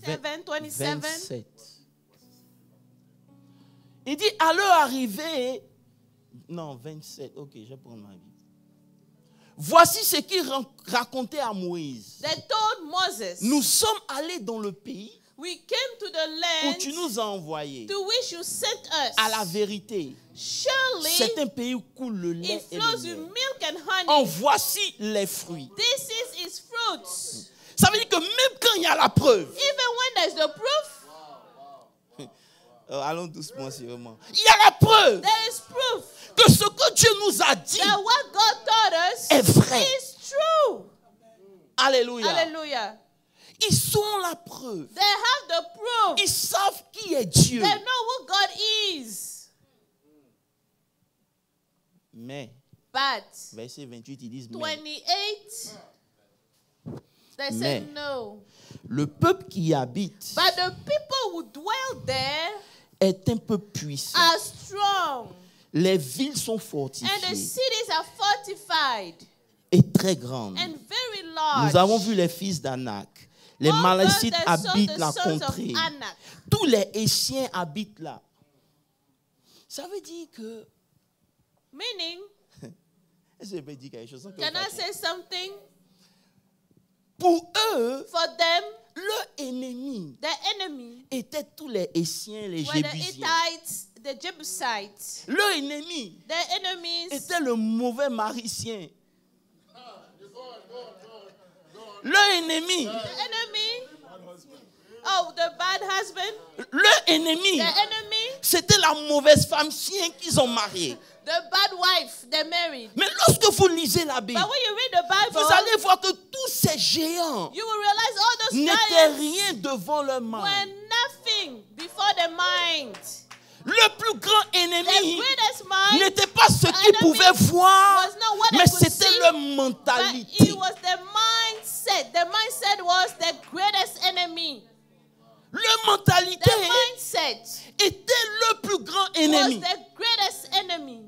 S1: 7, 27.
S2: 27. Il dit, à leur arrivée, non, 27, ok, je vais prendre ma vie. Voici ce qu'il racontait à Moïse.
S1: They told Moses,
S2: Nous sommes allés dans le pays
S1: we came to the
S2: où
S1: land
S2: tu nous as envoyés.
S1: to which you sent us.
S2: À la vérité,
S1: Surely,
S2: c'est un pays où coule le lait
S1: it
S2: et le
S1: flows with
S2: miel.
S1: milk and honey.
S2: En voici les fruits.
S1: This is its fruits.
S2: Ça veut dire que même quand il y a la preuve,
S1: Even when there's the proof,
S2: allons doucement sûrement, il y a la preuve
S1: there is proof
S2: que ce que Dieu nous a dit
S1: that what God taught us
S2: est vrai.
S1: is true.
S2: Alléluia.
S1: Hallelujah.
S2: Ils sont la preuve.
S1: They have the proof.
S2: Ils savent qui est Dieu.
S1: They know who God is.
S2: Mais,
S1: But
S2: verset 28, ils disent, mais
S1: 28, they
S2: Mais.
S1: said no.
S2: le peuple qui y habite
S1: But the people who dwell there
S2: est un peu puissant.
S1: are strong,
S2: Les villes sont
S1: and the
S2: fortifiées
S1: cities are fortified
S2: et très grandes.
S1: and very large.
S2: Nous avons vu les fils d'Anak. Les
S1: All
S2: Malachites
S1: God that saw
S2: habitent
S1: the
S2: la
S1: sons of
S2: contrée.
S1: Anak.
S2: Tous les Hétiens habitent là. Ça veut dire que...
S1: Meaning,
S2: Est-ce que je peux dire quelque chose sans que
S1: can
S2: vous
S1: I
S2: fassiez?
S1: say something?
S2: Pour eux,
S1: For them,
S2: leur ennemi
S1: the enemy
S2: était tous les Hétiens, les
S1: were the
S2: Jébusiens.
S1: Hittites, the Jebusites.
S2: Leur ennemi
S1: The enemies,
S2: était le mauvais maricien. Leur ennemi,
S1: the enemy, oh, the bad husband,
S2: leur ennemi,
S1: the enemy,
S2: c'était la mauvaise femme chien qu'ils ont mariée.
S1: the bad wife they married.
S2: Mais lorsque vous lisez la Bible,
S1: But when you read the Bible,
S2: vous allez voir que tous ces géants
S1: you will realize all those
S2: n'étaient
S1: giants
S2: rien devant leur main.
S1: were nothing before their mind.
S2: Le plus grand
S1: The
S2: ennemi
S1: greatest mind
S2: n'était pas ce qu'ils
S1: enemy
S2: pouvaient voir,
S1: was not what they
S2: mais
S1: could
S2: c'était
S1: see,
S2: leur
S1: but
S2: mentalité.
S1: it was the mindset. The mindset was the greatest enemy.
S2: Leur mentalité
S1: The mindset
S2: était le plus grand
S1: was
S2: ennemi.
S1: the greatest enemy.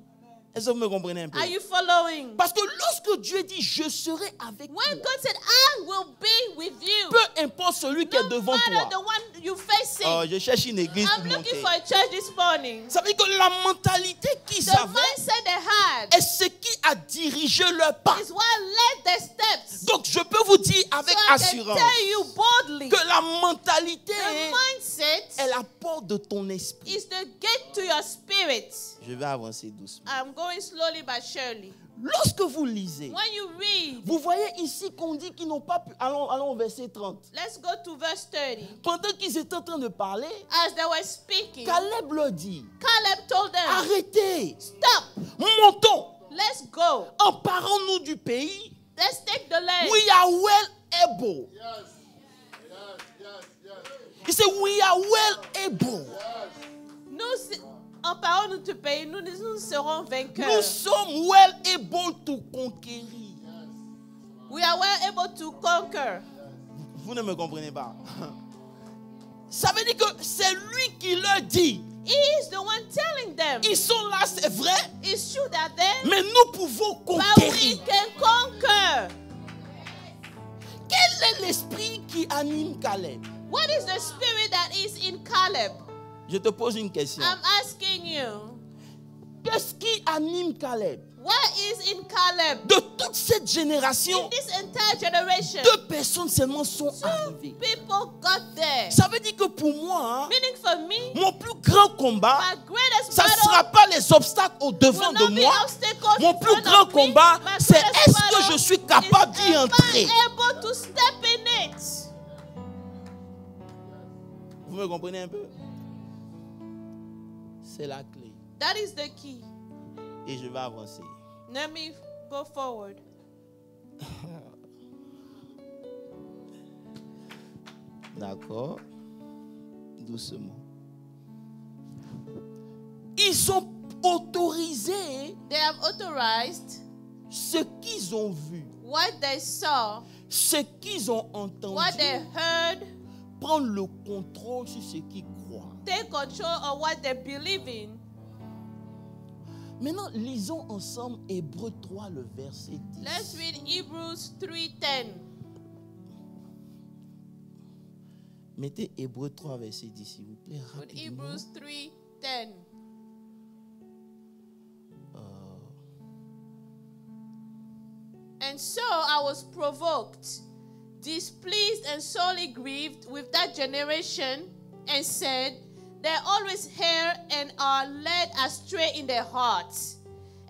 S2: Est-ce que vous me comprenez un peu?
S1: Are you following?
S2: Parce que lorsque Dieu dit je serai avec
S1: When
S2: toi,
S1: God said, I will be with you,
S2: peu importe celui qui est
S1: no
S2: devant
S1: matter the
S2: toi.
S1: one you facing,
S2: Oh, je cherche une église
S1: I'm
S2: pour
S1: looking
S2: monter.
S1: for a church this morning.
S2: Ça veut dire que la mentalité qu'ils
S1: The
S2: avaient
S1: mindset they had
S2: est ce qui a dirigé leur pas.
S1: is what led their steps.
S2: Donc je peux vous dire avec
S1: So I can
S2: assurance
S1: tell you boldly,
S2: que la mentalité
S1: the mindset
S2: est la porte de ton esprit.
S1: is the gate to your spirit.
S2: Je vais avancer doucement.
S1: I'm going slowly but surely.
S2: Lorsque vous lisez,
S1: When you read,
S2: vous voyez ici qu'on dit qu'ils n'ont pas pu... Allons au verset 30.
S1: let's go to verse 30.
S2: Pendant qu'ils étaient en train de parler,
S1: As they were speaking,
S2: Caleb leur dit,
S1: Caleb told them,
S2: arrêtez,
S1: stop,
S2: montons,
S1: let's go.
S2: emparons-nous du pays.
S1: Let's take the land.
S2: We are well able. He said, we are well able.
S1: Nous, emparons-nous du pays, nous serons
S2: Nous
S1: vainqueurs.
S2: sommes well able to conquérir.
S1: We are well able to conquer.
S2: Vous ne me comprenez pas. Ça veut dire que c'est lui qui leur dit.
S1: He is the one telling them.
S2: Ils sont là, c'est vrai,
S1: It's true that then,
S2: mais nous pouvons
S1: but we
S2: conquérir.
S1: can conquer.
S2: Quel est l'esprit qui anime Caleb?
S1: What is the spirit that is in Caleb?
S2: Je te pose une question.
S1: I'm asking you.
S2: Qu'est-ce qui anime Caleb?
S1: What is in Caleb?
S2: De toute cette génération,
S1: In this entire generation,
S2: 2 personnes seulement sont arrivées.
S1: people got there.
S2: Ça veut dire que pour moi,
S1: Meaning for me,
S2: mon plus grand combat,
S1: my greatest
S2: ça ne
S1: battle
S2: sera pas les obstacles au devant
S1: will
S2: de
S1: not be
S2: moi.
S1: obstacles
S2: Mon
S1: in
S2: plus
S1: front
S2: grand
S1: of me.
S2: combat,
S1: My
S2: c'est
S1: greatest
S2: est-ce que
S1: battle
S2: je suis capable d'y
S1: is,
S2: entrer?
S1: am I able to step in it?
S2: Vous me comprenez un peu? C'est la clé.
S1: That is the key.
S2: Et je vais avancer.
S1: Let me go forward.
S2: D'accord? Doucement. Ils ont autorisé
S1: They have authorized
S2: ce qu'ils ont vu,
S1: what they saw,
S2: ce qu'ils ont entendu
S1: what they heard,
S2: prendre le contrôle sur ce qu'ils croient.
S1: Take control of what they believe in.
S2: Maintenant, lisons ensemble Hébreux 3, le verset 10.
S1: Let's read Hebrews 3:10.
S2: Mettez Hébreux 3, verset 10, s'il vous plaît.
S1: Put
S2: Rapidement.
S1: Hebrews 3:10. And so I was provoked, displeased, and sorely grieved with that generation, and said, they always err and are led astray in their hearts,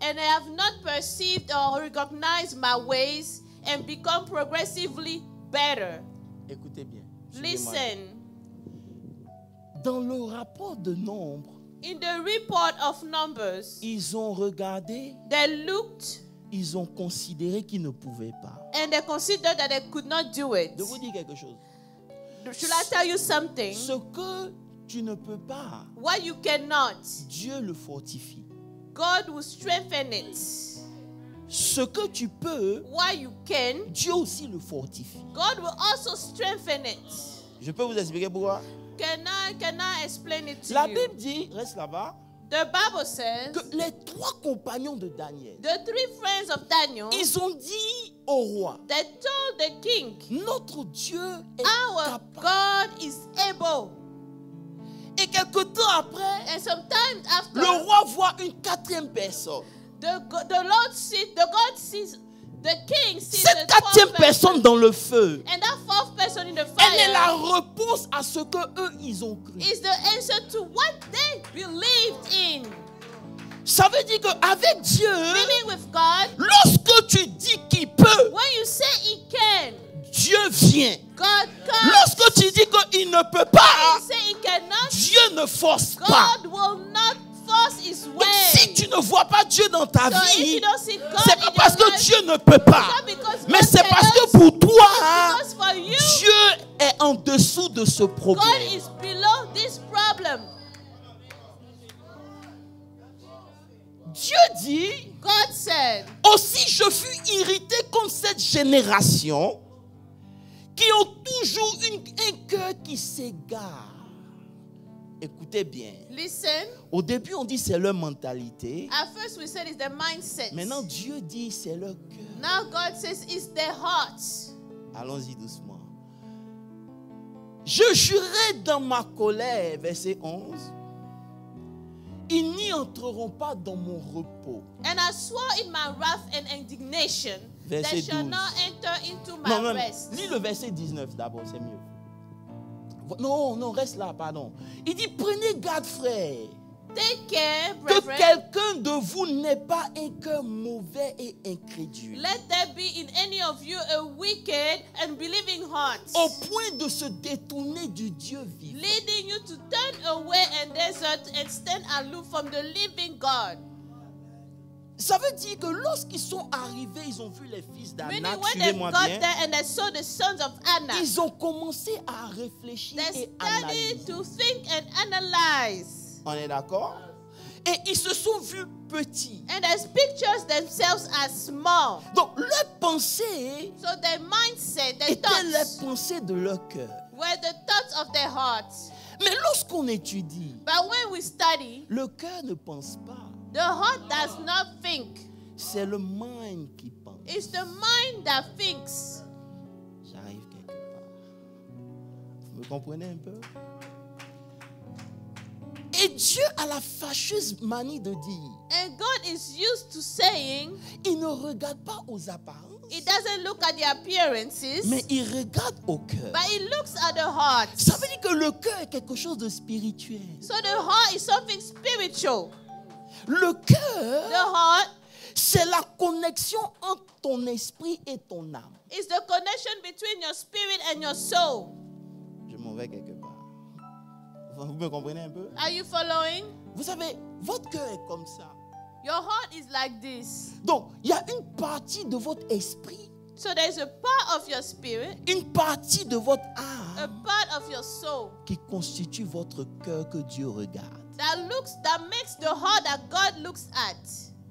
S1: and they have not perceived or recognized my ways, and become progressively better.
S2: Écoutez bien. Suivez-moi.
S1: Listen,
S2: Dans le rapport de nombre,
S1: in the report of Numbers,
S2: ils ont regardé,
S1: they looked
S2: ils ont considéré qu'ils ne pouvaient pas.
S1: and they considered that they could not do it.
S2: Je vous dis quelque chose.
S1: Should I tell you something?
S2: Ce que tu ne peux pas,
S1: What you cannot,
S2: Dieu le fortifie.
S1: God will strengthen it.
S2: Ce que tu peux,
S1: What you can,
S2: Dieu aussi le fortifie.
S1: God will also strengthen it.
S2: Je peux vous expliquer pourquoi?
S1: Can I explain it to
S2: La
S1: you?
S2: Bible dit, reste là-bas,
S1: The Bible says
S2: que les 3 compagnons de Daniel,
S1: the 3 friends of Daniel,
S2: ils ont dit au roi,
S1: they told the king,
S2: notre Dieu est
S1: our
S2: capable.
S1: God is able.
S2: Et quelque temps après,
S1: And sometimes after,
S2: le roi voit une 4e personne.
S1: the God sees, the king sees
S2: Cette
S1: the
S2: 4e
S1: 4th
S2: personne dans le feu,
S1: and that 4th person in the
S2: elle est la
S1: fire
S2: réponse à ce que eux ils ont cru.
S1: is the answer to what they believed in.
S2: Ça veut dire qu'avec Dieu,
S1: Meaning with God,
S2: lorsque tu dis qu'il peut,
S1: when you say he can,
S2: Dieu vient.
S1: God comes.
S2: Lorsque tu dis qu'il ne peut
S1: When
S2: pas,
S1: you say he cannot,
S2: Dieu ne force pas.
S1: God will not force his
S2: Donc
S1: way.
S2: si tu ne vois pas Dieu dans ta
S1: So if
S2: vie,
S1: you don't see God
S2: c'est
S1: in
S2: pas
S1: your
S2: parce que
S1: life,
S2: Dieu ne peut pas,
S1: it's not because
S2: mais
S1: God
S2: c'est parce que
S1: cannot,
S2: pour toi,
S1: it's because for you,
S2: Dieu est en dessous de ce
S1: God
S2: problème.
S1: is below this problem.
S2: Dieu dit,
S1: God said,
S2: aussi je fus irrité contre cette génération qui ont toujours un cœur qui s'égare. Écoutez bien.
S1: listen,
S2: Au début, on dit c'est leur mentalité.
S1: at first we said it's the mindset.
S2: Maintenant, Dieu dit c'est leur cœur.
S1: Now God says it's their hearts.
S2: Allons-y doucement. Je jurerai dans ma colère, verset 11. Ils n'y entreront pas dans mon repos.
S1: And I swore in my wrath and indignation,
S2: Verset
S1: they shall
S2: 12.
S1: not enter into my
S2: Non,
S1: rest.
S2: lis le verset 19 d'abord, c'est mieux. Non, reste là, pardon. Il dit, prenez garde, frère,
S1: Take care,
S2: que
S1: brethren,
S2: quelqu'un de vous n'ait pas un cœur mauvais et incrédule,
S1: let there be in any of you a wicked and believing heart,
S2: au point de se détourner du Dieu vivant.
S1: leading you to turn away and desert and stand aloof from the living God.
S2: Ça veut dire que lorsqu'ils sont arrivés, ils ont vu les fils
S1: Meaning
S2: d'Anak,
S1: when they
S2: suivez-moi
S1: got
S2: bien,
S1: there and they saw the sons of Anna,
S2: ils ont commencé à réfléchir
S1: they
S2: et
S1: studied
S2: analyser.
S1: to think and analyze.
S2: On est d'accord? Et ils se sont vus petits.
S1: And they pictures themselves as small.
S2: Donc leur pensée
S1: So their mindset, their
S2: était les
S1: thoughts
S2: pensées de leur cœur.
S1: were the thoughts of their hearts.
S2: Mais lorsqu'on étudie,
S1: But when we study,
S2: le cœur ne pense pas.
S1: the heart does not think.
S2: C'est le mind qui pense.
S1: It's the mind that thinks.
S2: J'arrive quelque part. Vous me comprenez un peu? Et Dieu a la fâcheuse manie de dire,
S1: And God is used to saying,
S2: il ne regarde pas aux apparences,
S1: He doesn't look at the appearances,
S2: mais il regarde au cœur.
S1: but He looks at the heart.
S2: Ça veut dire que le cœur est quelque chose de spirituel.
S1: So the heart is something spiritual.
S2: Le cœur,
S1: The heart
S2: c'est la connexion entre ton esprit et ton âme.
S1: is the connection between your spirit and your soul.
S2: Je m'en vais quelque part. Vous me comprenez un peu?
S1: Are you following?
S2: Vous savez, votre cœur est comme ça.
S1: Your heart is like this.
S2: Donc, il y a une partie de votre esprit,
S1: So there's a part of your spirit,
S2: une partie de votre
S1: a
S2: âme
S1: part of your soul
S2: qui constitue votre cœur que Dieu regarde.
S1: that makes the heart that God looks at.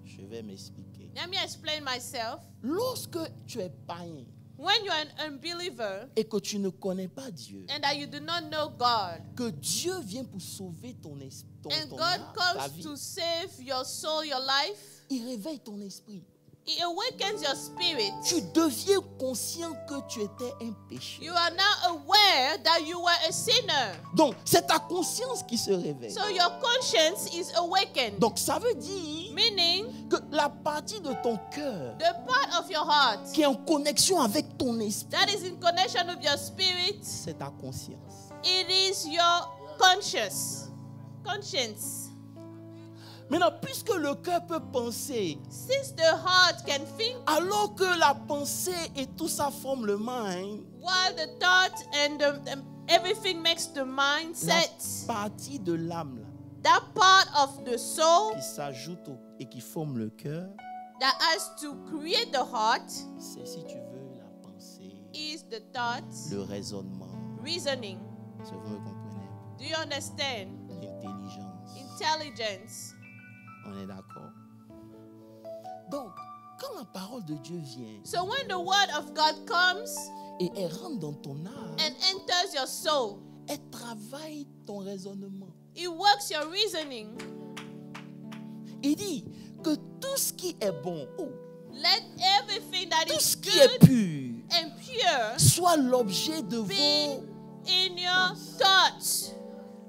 S2: Je vais m'expliquer.
S1: Let me explain myself.
S2: Lorsque tu es païen,
S1: when you are an unbeliever
S2: et que tu ne connais pas Dieu,
S1: and that you do not know God,
S2: que Dieu vient pour sauver ton esprit,
S1: and
S2: ton
S1: God
S2: âme, ta
S1: comes
S2: vie,
S1: to save your soul, your life,
S2: il réveille ton esprit.
S1: He awakens your spirit.
S2: Tu deviens conscient que tu étais un péché.
S1: You are now aware that you were a sinner.
S2: Donc, c'est ta conscience qui se réveille.
S1: So your conscience is awakened.
S2: Donc, ça veut dire
S1: Meaning,
S2: que la partie de ton cœur
S1: the part of your heart
S2: qui est en connexion avec ton esprit,
S1: that is in connection with your spirit,
S2: c'est ta conscience.
S1: it is your conscience.
S2: Maintenant, puisque le cœur peut penser,
S1: Since the heart can think,
S2: alors que la pensée et tout ça forment le mind,
S1: while the thought and everything makes the
S2: la
S1: mindset,
S2: partie de l'âme là,
S1: that part of the soul
S2: qui s'ajoute et qui forme le cœur,
S1: that has to create the heart
S2: c'est, si tu veux, la pensée,
S1: is the thought,
S2: le raisonnement.
S1: reasoning.
S2: Si vous me comprenez,
S1: Do you understand?
S2: l'intelligence.
S1: Intelligence.
S2: On est d'accord? Donc, quand la parole de Dieu vient
S1: So when the word of God comes
S2: et elle rentre dans ton âme,
S1: and enters your soul,
S2: elle travaille ton raisonnement.
S1: it works your reasoning.
S2: Il dit que tout ce qui est bon,
S1: Let everything that
S2: tout
S1: is
S2: ce qui est
S1: good
S2: pur,
S1: and pure
S2: soit l'objet de
S1: be
S2: vos...
S1: in your thoughts.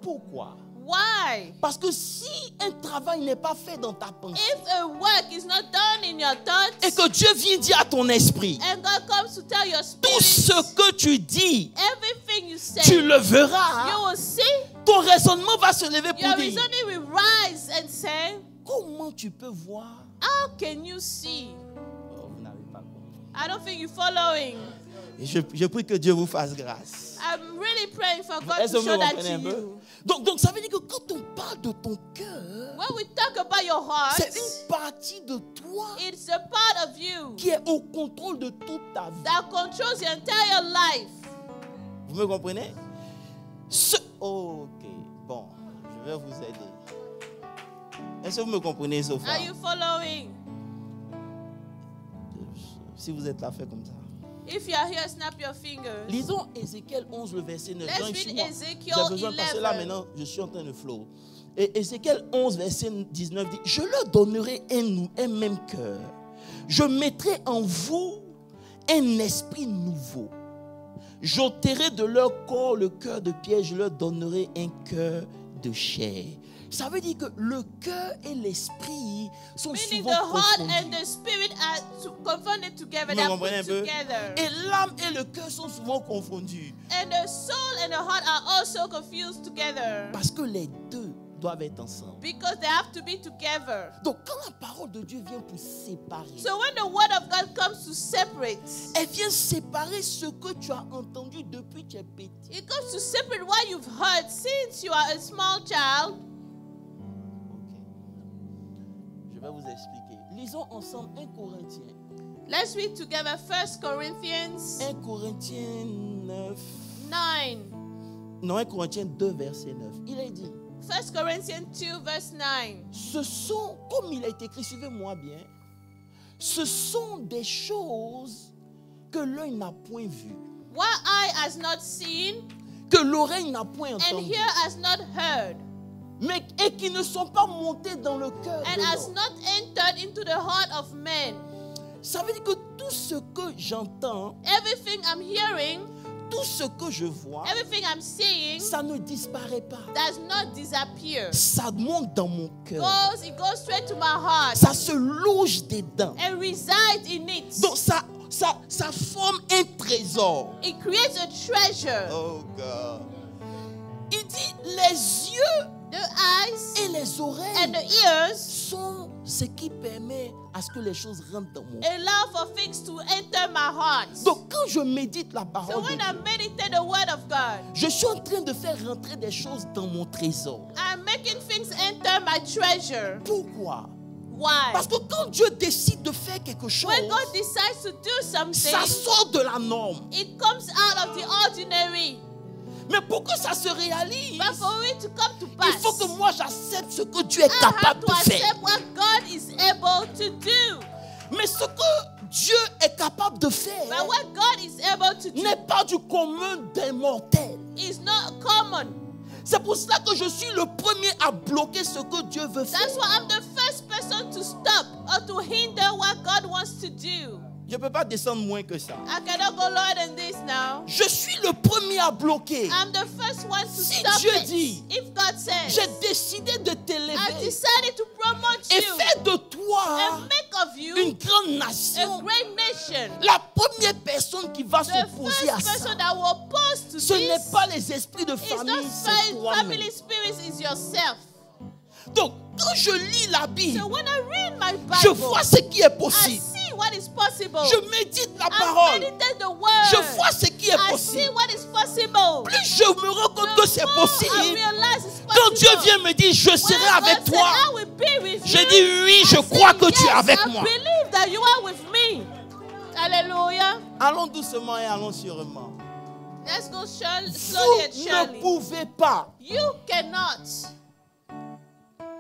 S2: Pourquoi?
S1: Why?
S2: Parce que si un travail n'est pas fait dans ta pensée
S1: If a work is not done in your thoughts,
S2: et que Dieu vient dire à ton esprit,
S1: and God comes to tell your
S2: tout
S1: spirit,
S2: ce que tu dis,
S1: everything you say,
S2: tu le
S1: you
S2: verras.
S1: will see.
S2: Ton raisonnement va se lever
S1: Your
S2: pour dire,
S1: reasoning will rise and say,
S2: comment tu peux voir?
S1: how can you see?
S2: Oh, vous n'avez pas compris.
S1: I don't think you're following.
S2: Et je prie que Dieu vous fasse grâce.
S1: I'm really praying for God
S2: Est-ce
S1: to
S2: que
S1: show
S2: vous
S1: that
S2: comprenez un
S1: to
S2: peu?
S1: you.
S2: Donc ça veut dire que quand on parle de ton cœur,
S1: When we talk about your heart,
S2: c'est une partie de toi
S1: it's a part of you
S2: qui est au contrôle de toute ta vie.
S1: that controls your entire life.
S2: Vous me comprenez? Ok, bon, je vais vous aider. Est-ce que vous me comprenez, Sophia?
S1: Are you following?
S2: Si vous êtes là, faites comme ça.
S1: If you are here, snap your fingers.
S2: Lisons Ézéchiel 11, le verset 9.
S1: Let's
S2: Donc,
S1: read
S2: suis-moi.
S1: Ezekiel
S2: J'ai besoin
S1: 11.
S2: parce que là maintenant, je suis en train de flow. Et Ézéchiel 11, verset 19 dit, je leur donnerai un même cœur. Je mettrai en vous un esprit nouveau. J'ôterai de leur corps le cœur de pierre. Je leur donnerai un cœur de chair. Ça veut dire que le cœur et l'esprit sont
S1: Meaning
S2: souvent
S1: the heart
S2: confondus.
S1: and the spirit are confounded together.
S2: Vous
S1: They are
S2: comprenez un
S1: put
S2: peu?
S1: together.
S2: Et l'âme et le cœur sont souvent confondus.
S1: And the soul and the heart are also confused together.
S2: Parce que les deux doivent être ensemble.
S1: Because they have to be together.
S2: Donc quand la parole de Dieu vient pour séparer,
S1: So when the word of God comes to separate,
S2: elle vient séparer ce que tu as entendu depuis que tu es petit.
S1: it comes to separate what you've heard since you are a small child.
S2: Je vais vous expliquer. Lisons ensemble 1 Corinthiens.
S1: Let's read together 1 Corinthians
S2: 1 Corinthiens 9.
S1: 9.
S2: Non, 1 Corinthiens 2, verset 9. Il est dit,
S1: 1 Corinthians 2 verse 9.
S2: ce sont, comme il a été écrit, suivez-moi bien, ce sont des choses que l'œil n'a point vues,
S1: What eye has not seen
S2: que l'oreille n'a point
S1: and
S2: entendu,
S1: ear has not heard
S2: mais et qui ne sont pas montées dans le cœur
S1: and
S2: de
S1: has
S2: l'homme.
S1: not entered into the heart of man.
S2: Ça veut dire que tout ce que j'entends,
S1: Everything I'm hearing,
S2: tout ce que je vois,
S1: everything I'm seeing
S2: ça ne disparaît pas.
S1: does not disappear.
S2: Ça monte dans mon cœur.
S1: It goes straight to my heart
S2: Ça se loge dedans.
S1: and resides in it.
S2: Donc ça forme un trésor.
S1: It creates a treasure.
S2: Oh God. Il dit les yeux
S1: The eyes
S2: et les oreilles
S1: and the ears
S2: sont ce qui permet à ce que les choses rentrent dans mon cœur.
S1: allow for things to enter my heart.
S2: Donc quand je médite la
S1: So
S2: parole de
S1: when I
S2: Dieu,
S1: meditate the word of God,
S2: je suis en train de faire rentrer des choses dans mon trésor.
S1: I'm making things enter my treasure.
S2: Pourquoi?
S1: Why?
S2: Parce que quand Dieu décide de faire quelque chose,
S1: When God decides to do something,
S2: ça sort de la norme.
S1: it comes out of the ordinary.
S2: Mais pour que ça se réalise,
S1: But for it to come to
S2: il
S1: pass,
S2: faut que moi j'accepte ce que Dieu est
S1: I have
S2: capable
S1: to
S2: de faire.
S1: accept what God is able to do.
S2: Mais ce que Dieu est capable de faire
S1: But what God is able to do
S2: n'est pas du commun des mortels.
S1: is not common.
S2: C'est pour cela que je suis le premier à bloquer ce que Dieu veut faire.
S1: That's why I'm the first person to stop or to hinder what God wants to do.
S2: Je ne peux pas descendre moins que ça.
S1: I cannot go lower than this now.
S2: Je suis le premier à bloquer.
S1: I'm the first one to
S2: Si
S1: stop
S2: Dieu
S1: it.
S2: dit,
S1: If God says,
S2: j'ai décidé de
S1: I
S2: t'élever
S1: decided to promote
S2: et
S1: you
S2: faire de toi
S1: and make of you
S2: une grande
S1: a
S2: nation.
S1: great nation.
S2: La première personne qui va
S1: The
S2: s'opposer à
S1: first
S2: ça,
S1: person that will oppose to
S2: ce n'est
S1: this
S2: pas les esprits de
S1: is
S2: famille,
S1: not
S2: c'est toi-même.
S1: family spirits, is yourself.
S2: Donc, quand je lis la Bible,
S1: So when I read my
S2: je
S1: Bible,
S2: vois ce qui est
S1: I
S2: possible.
S1: see what is possible.
S2: Je médite la
S1: I
S2: parole.
S1: meditate the word.
S2: Je vois ce qui est
S1: I see
S2: possible.
S1: what is possible.
S2: Plus je me rends compte que c'est
S1: The more I
S2: possible,
S1: realize it's
S2: quand
S1: possible.
S2: Dieu vient me dire, je serai
S1: When
S2: avec
S1: God said,
S2: toi,
S1: I will be with
S2: je
S1: you,
S2: dis oui, je
S1: I
S2: crois
S1: say,
S2: que tu es
S1: yes,
S2: avec
S1: I
S2: moi.
S1: believe that you are with me. Hallelujah.
S2: Allons doucement et allons sûrement.
S1: Let's go slowly and
S2: Vous ne
S1: surely.
S2: pouvez pas
S1: You cannot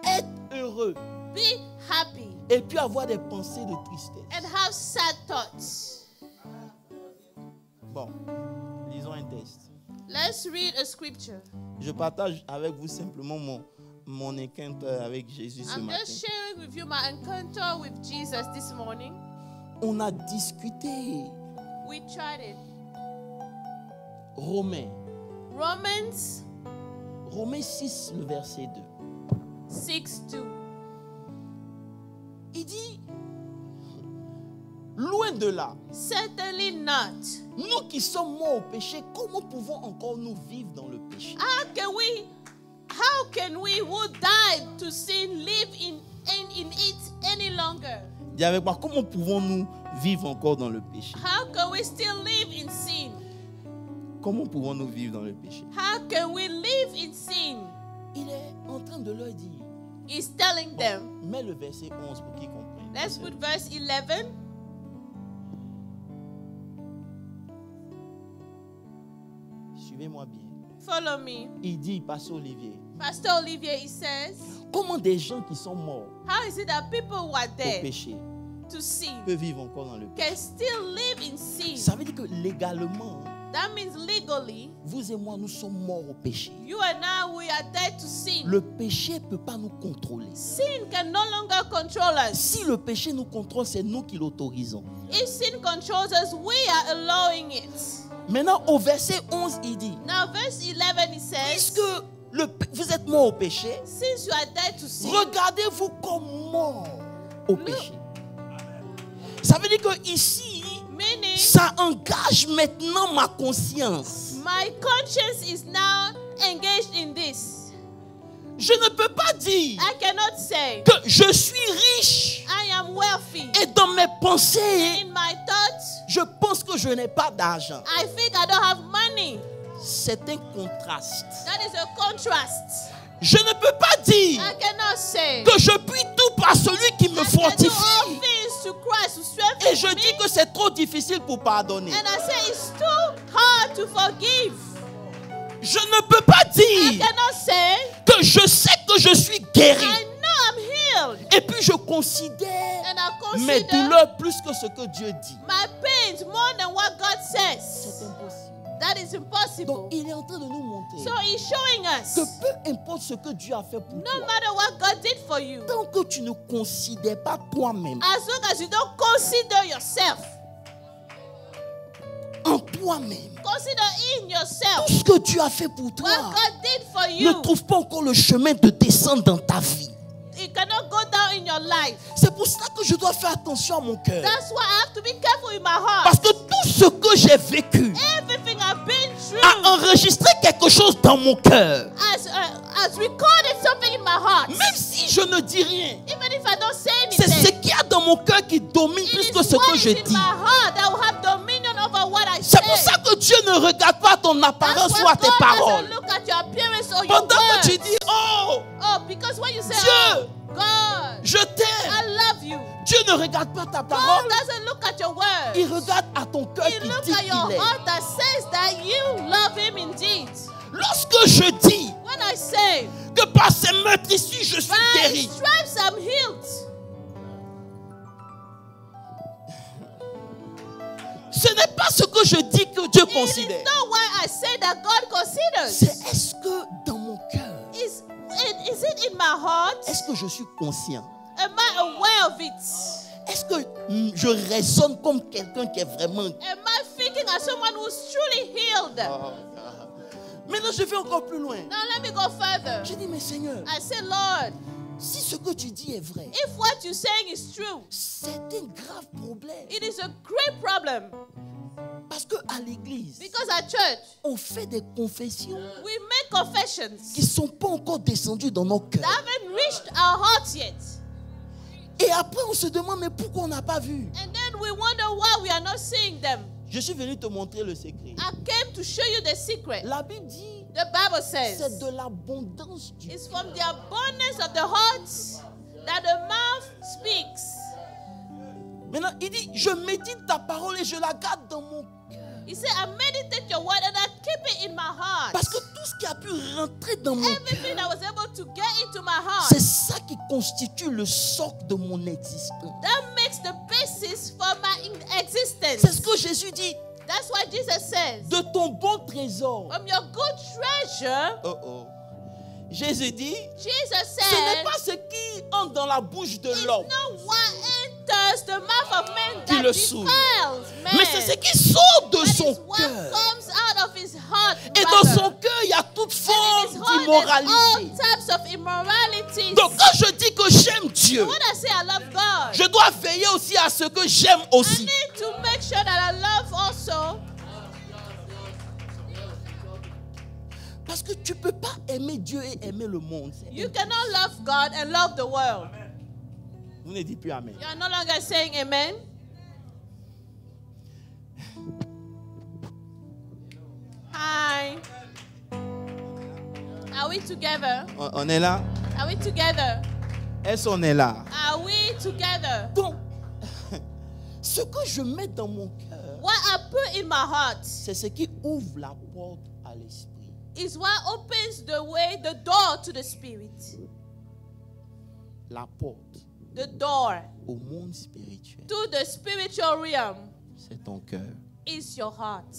S2: être heureux
S1: be happy
S2: et puis avoir des pensées de tristesse.
S1: and have sad thoughts.
S2: Bon, lisons un texte.
S1: Let's read a scripture.
S2: Je partage avec vous simplement mon encounter avec Jésus ce
S1: I'm
S2: matin.
S1: just sharing with you my encounter with Jesus this morning.
S2: On a discuté
S1: We tried it.
S2: Romains.
S1: Romans
S2: 6, le verset 2.
S1: 6:2.
S2: Il dit, loin de là,
S1: Certainly not.
S2: nous qui sommes morts au péché, comment pouvons encore nous vivre dans le péché?
S1: How can we who died to sin live in it any longer?
S2: Dis avec moi, comment pouvons-nous vivre encore dans le péché?
S1: How can we still live in sin?
S2: Comment pouvons-nous vivre dans le péché?
S1: How can we live in sin?
S2: Il est en train de leur dire.
S1: He's telling them.
S2: Mets le verset 11 pour qu'ils comprennent.
S1: Let's put verse 11.
S2: Suivez-moi bien.
S1: Follow me.
S2: Il dit, Pasteur Olivier,
S1: Pastor Olivier, he says,
S2: comment des gens qui sont morts
S1: how is it that people who are
S2: au
S1: dead
S2: péché
S1: to sin
S2: peuvent vivre encore dans le péché?
S1: can still live in sin?
S2: Ça veut dire que légalement,
S1: That means legally,
S2: vous et moi, nous sommes morts au péché.
S1: you and I, we are dead to sin.
S2: Le péché ne peut pas nous contrôler.
S1: Sin can no longer control us.
S2: Si le péché nous contrôle, c'est nous qui l'autorisons.
S1: If sin controls us, we are allowing it.
S2: Maintenant, au verset 11, il dit,
S1: Now, verse 11, it says,
S2: puisque vous êtes morts au péché,
S1: since you are dead to sin,
S2: regardez-vous comme morts au péché. Ça veut dire que ici,
S1: meaning
S2: ça engage maintenant ma conscience.
S1: my conscience is now engaged in this.
S2: Je ne peux pas dire
S1: I cannot say
S2: que je suis riche
S1: I am wealthy.
S2: et dans mes pensées,
S1: In my thoughts,
S2: je pense que je n'ai pas d'argent.
S1: I think I don't have money.
S2: C'est un contraste.
S1: That is a contrast.
S2: Je ne peux pas dire
S1: I cannot say
S2: que je puis tout par celui qui me
S1: I can do all
S2: fortifie.
S1: things to Christ who strengthens
S2: Et je
S1: me.
S2: dis que c'est trop difficile pour pardonner.
S1: And I say it's too hard to forgive.
S2: Je ne peux pas
S1: I
S2: dire
S1: cannot say
S2: que je sais que je suis guéri.
S1: I know I'm healed.
S2: Et puis je considère
S1: And I
S2: mes
S1: consider
S2: douleurs plus que ce que Dieu dit.
S1: my pains more than what God
S2: C'est
S1: says.
S2: impossible.
S1: That is impossible.
S2: Donc il est en train de nous montrer
S1: So he's showing us
S2: que peu importe ce que Dieu a fait pour
S1: no
S2: toi,
S1: matter what God did for you,
S2: tant que tu ne considères pas toi-même,
S1: as long as you don't consider yourself,
S2: en toi-même,
S1: consider in yourself
S2: tout ce que Dieu a fait pour toi,
S1: what God did for
S2: ne
S1: you,
S2: trouve pas encore le chemin de descendre dans ta vie.
S1: it cannot go down in your life.
S2: C'est pour cela que je dois faire attention à mon cœur.
S1: That's why I have to be careful in my heart.
S2: Parce que tout ce que j'ai vécu
S1: Everything I've been through
S2: a enregistré quelque chose dans mon cœur.
S1: has recorded something in my heart.
S2: Même si je ne dis rien,
S1: Even if I don't say
S2: c'est ce
S1: anything,
S2: qu'il y a dans mon cœur qui domine plus
S1: it
S2: que
S1: is
S2: ce
S1: what
S2: que
S1: is
S2: je
S1: in
S2: dis.
S1: my heart that will have dominion over what I
S2: C'est pour
S1: say.
S2: ça que Dieu ne regarde pas ton
S1: That's
S2: apparence
S1: why
S2: ou à tes
S1: God
S2: paroles.
S1: doesn't look at your appearance or your
S2: Pendant que tu
S1: words.
S2: dis, oh,
S1: Oh, because when you say,
S2: Dieu,
S1: oh, God,
S2: je t'aime,
S1: I love you.
S2: Dieu ne regarde pas ta
S1: God
S2: parole.
S1: doesn't look at your words.
S2: Il regarde à ton cœur
S1: He
S2: qui
S1: looks
S2: dit
S1: at
S2: qu'il
S1: your
S2: est.
S1: heart that says that you love him indeed.
S2: Lorsque je dis
S1: When I say,
S2: que par ces meurtres ici, je suis
S1: by
S2: guéri,
S1: stripes I'm healed.
S2: je dis que Dieu
S1: It
S2: considère.
S1: is not why I say that God considers.
S2: C'est est-ce que dans mon cœur,
S1: Is it in my heart?
S2: est-ce que je suis conscient?
S1: Am I aware of it?
S2: Est-ce que je raisonne comme quelqu'un qui est vraiment...
S1: Am I thinking as someone who's truly healed?
S2: Maintenant, je vais encore plus loin.
S1: Now let me go further.
S2: Je dis, mais Seigneur,
S1: I say, Lord,
S2: si ce que tu dis est vrai,
S1: if what you're saying is true,
S2: c'est un grave problème.
S1: it is a great problem.
S2: Parce qu'à l'église,
S1: Because at church,
S2: on fait des confessions
S1: we make confessions
S2: qui ne sont pas encore descendues dans nos
S1: that
S2: cœurs.
S1: haven't reached our hearts yet.
S2: Et après, on se demande, mais pourquoi on n'a pas vu?
S1: And then we wonder why we are not seeing them.
S2: Je suis venu te montrer le secret.
S1: I came to show you the secret.
S2: La Bible dit,
S1: The Bible
S2: c'est
S1: says
S2: de l'abondance du
S1: it's from the abundance of the heart that the mouth speaks.
S2: Maintenant, il dit, je médite ta parole et je la garde dans mon cœur.
S1: He said, I meditate your word and I keep it in my heart.
S2: Parce que tout ce qui a pu rentrer dans mon
S1: Everything
S2: cœur,
S1: that was able to get into my heart,
S2: c'est ça qui constitue le socle de mon existence.
S1: that makes the basis for my existence.
S2: C'est ce que Jésus dit.
S1: That's why Jesus says,
S2: De ton bon trésor.
S1: from your good treasure,
S2: Oh oh. Jésus dit,
S1: Jesus
S2: ce n'est
S1: said,
S2: pas ce qui entre dans la bouche de
S1: it's
S2: l'homme,
S1: not what enters the mouth of man
S2: Qui
S1: that
S2: le souille.
S1: defiles man,
S2: mais c'est ce qui sort de
S1: but
S2: son
S1: it's what
S2: cœur.
S1: comes out of his heart.
S2: Et dans
S1: brother.
S2: son cœur, il y a toute
S1: And in
S2: forme
S1: his heart, there's
S2: d'immoralité.
S1: all types of immoralities.
S2: Donc quand je dis que j'aime Dieu,
S1: When I say I love God,
S2: je dois veiller aussi à ce que j'aime
S1: I
S2: aussi.
S1: need to make sure that I love also.
S2: Parce que tu ne peux pas aimer Dieu et aimer le monde.
S1: You cannot love God and love the world.
S2: Vous ne dites plus Amen.
S1: You are no longer saying amen. Hi. Are we together?
S2: On est là?
S1: Are we together?
S2: Est-ce qu'on est là?
S1: Are we together?
S2: Donc, ce que je mets dans mon cœur,
S1: What I put in my heart
S2: c'est ce qui ouvre la porte à l'esprit.
S1: is what opens the way, the door to the spirit.
S2: La porte
S1: The door
S2: au monde spirituel,
S1: to the spiritual realm
S2: c'est ton cœur.
S1: is your heart.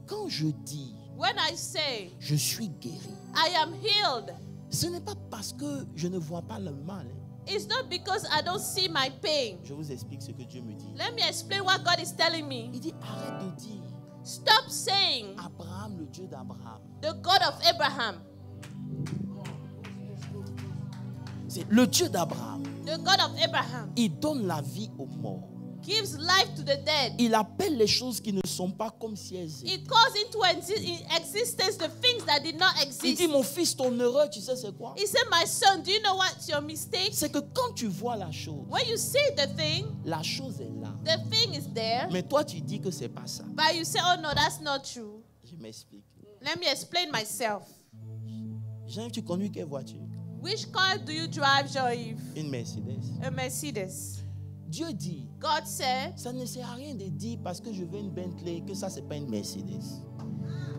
S2: Quand je dis,
S1: When I say
S2: je suis guéri,
S1: I am healed,
S2: ce n'est pas parce que je ne vois pas le mal.
S1: it's not because I don't see my pain.
S2: Je vous explique ce que Dieu me dit.
S1: Let me explain what God is telling me.
S2: Il dit, arrête de dire
S1: Stop saying
S2: Abraham, le Dieu d'Abraham.
S1: the God of Abraham,
S2: C'est le Dieu d'Abraham.
S1: the God of Abraham
S2: Il donne la vie aux morts.
S1: gives life to the dead.
S2: Il appelle les choses qui ne sont pas comme si elles étaient.
S1: It calls into existence the things that did not
S2: Il
S1: exist.
S2: dit, mon fils, ton erreur, tu sais c'est quoi?
S1: He said, my son, do you know what's your mistake?
S2: C'est que quand tu vois la chose,
S1: When you see the
S2: la chose est là.
S1: thing is there,
S2: Mais toi, tu dis que c'est pas ça.
S1: but you say, oh no, that's not true.
S2: Je m'explique.
S1: Let me explain myself.
S2: Jean-Yves, tu conduis quelle voiture?
S1: Which car do you drive, Jean-Yves?
S2: Une Mercedes.
S1: A Mercedes.
S2: Dieu dit,
S1: God said,
S2: ça ne sert à rien de dire parce que je veux une Bentley que ça, c'est pas une Mercedes.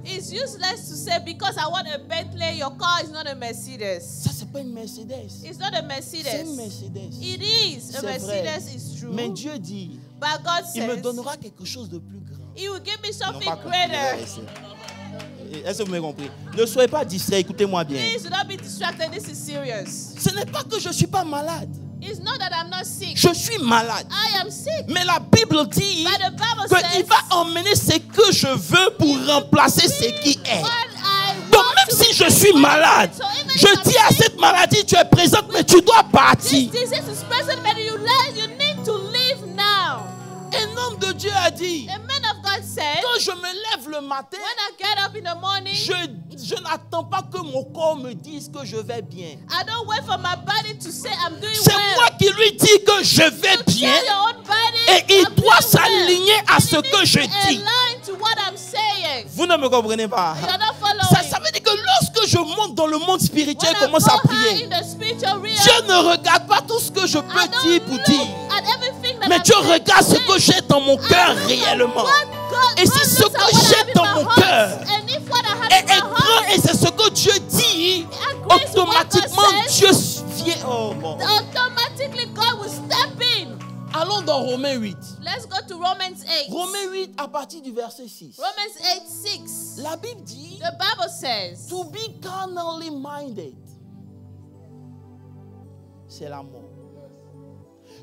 S1: it's useless to say because I want a Bentley, your car is not a Mercedes.
S2: Ça, c'est pas une Mercedes.
S1: It's not a
S2: C'est une
S1: Mercedes.
S2: Mercedes.
S1: It is. A
S2: C'est vrai.
S1: Mercedes is true.
S2: Mais Dieu dit,
S1: But God
S2: il me
S1: says,
S2: donnera quelque chose de plus grand.
S1: He will give me
S2: Ils n'ont
S1: something
S2: pas compris.
S1: greater.
S2: Est-ce que vous m'avez compris? Ne soyez pas distrait, écoutez-moi bien.
S1: Please do not be distracted. This is serious.
S2: Ce n'est pas que je ne suis pas malade.
S1: It's not that I'm not sick.
S2: Je suis malade.
S1: I am sick.
S2: Mais la Bible dit
S1: But the Bible
S2: qu'il
S1: says,
S2: va emmener ce que je veux pour remplacer ce qui est.
S1: what I
S2: Donc
S1: want
S2: même
S1: to
S2: si
S1: be
S2: je suis malade,
S1: So even if
S2: je
S1: I'm
S2: dis à
S1: sick,
S2: cette maladie, tu es présente, mais tu dois partir.
S1: this disease is present, but you need to leave now.
S2: Un homme de Dieu a dit,
S1: A man of God said,
S2: quand je me lève le matin,
S1: when I get up in the morning,
S2: je n'attends pas que mon corps me dise que je vais bien.
S1: I don't wait for my body to say I'm doing
S2: C'est
S1: well.
S2: moi qui lui dis que je vais bien.
S1: Tell your own body,
S2: Et il
S1: I'm
S2: doit
S1: doing well.
S2: s'aligner à
S1: And
S2: ce
S1: it
S2: que
S1: needs
S2: je
S1: to
S2: dis.
S1: align to what I'm saying.
S2: Vous ne me comprenez pas.
S1: You are not following.
S2: Ça veut dire que lorsque je monte dans le monde spirituel,
S1: When I
S2: commence
S1: go
S2: à
S1: high
S2: prier.
S1: in the spiritual realm,
S2: Dieu ne regarde pas tout ce que je
S1: I
S2: peux
S1: don't
S2: dire pour
S1: look
S2: dire.
S1: at everything that
S2: Mais
S1: I'm
S2: Dieu
S1: saying.
S2: regarde ce que j'ai dans mon
S1: I
S2: cœur
S1: look at
S2: réellement.
S1: what God-
S2: Et
S1: God
S2: si ce
S1: looks at
S2: que
S1: what I
S2: j'ai
S1: have in
S2: dans
S1: my
S2: mon
S1: heart,
S2: cœur
S1: and if what I have
S2: est
S1: in my
S2: grand
S1: heart
S2: et c'est ce que Dieu dit,
S1: agrees with what
S2: automatiquement
S1: God
S2: Dieu
S1: says,
S2: vient. Oh, bon.
S1: automatically God will step in.
S2: Allons dans Romains 8.
S1: Let's go to Romans 8.
S2: Romains 8 à partir du verset 6.
S1: Romans 8:6.
S2: La Bible dit
S1: The Bible says,
S2: to be carnally minded, c'est la mort.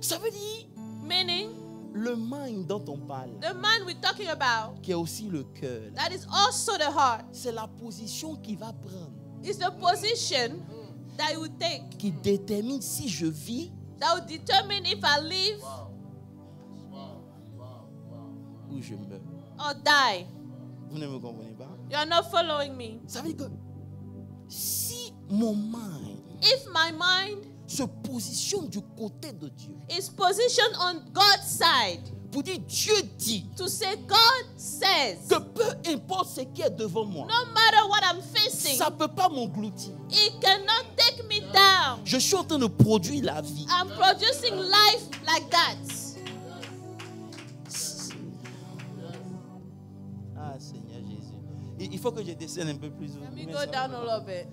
S2: Ça veut dire
S1: meaning
S2: le mind dont on parle,
S1: the mind we're talking about,
S2: qui est aussi le cœur.
S1: that is also the heart,
S2: C'est la position qu'il va prendre,
S1: is the position that you take,
S2: qui détermine si je vis
S1: that will determine if I live
S2: ou je meurs.
S1: or die.
S2: Vous ne me comprenez pas?
S1: You are not following me.
S2: Ça veut dire que si mon mind
S1: If my mind
S2: se positionne du côté de Dieu,
S1: is positioned on God's side,
S2: pour dire Dieu dit
S1: to say God says,
S2: que peu importe ce qui est devant moi,
S1: no matter what I'm facing,
S2: ça ne peut pas m'engloutir.
S1: it cannot take me down.
S2: Je suis en train de produire la vie.
S1: I'm producing life like that.
S2: Ah Seigneur Jésus. Il faut que je descende un peu plus haut.
S1: Let me go down a little bit.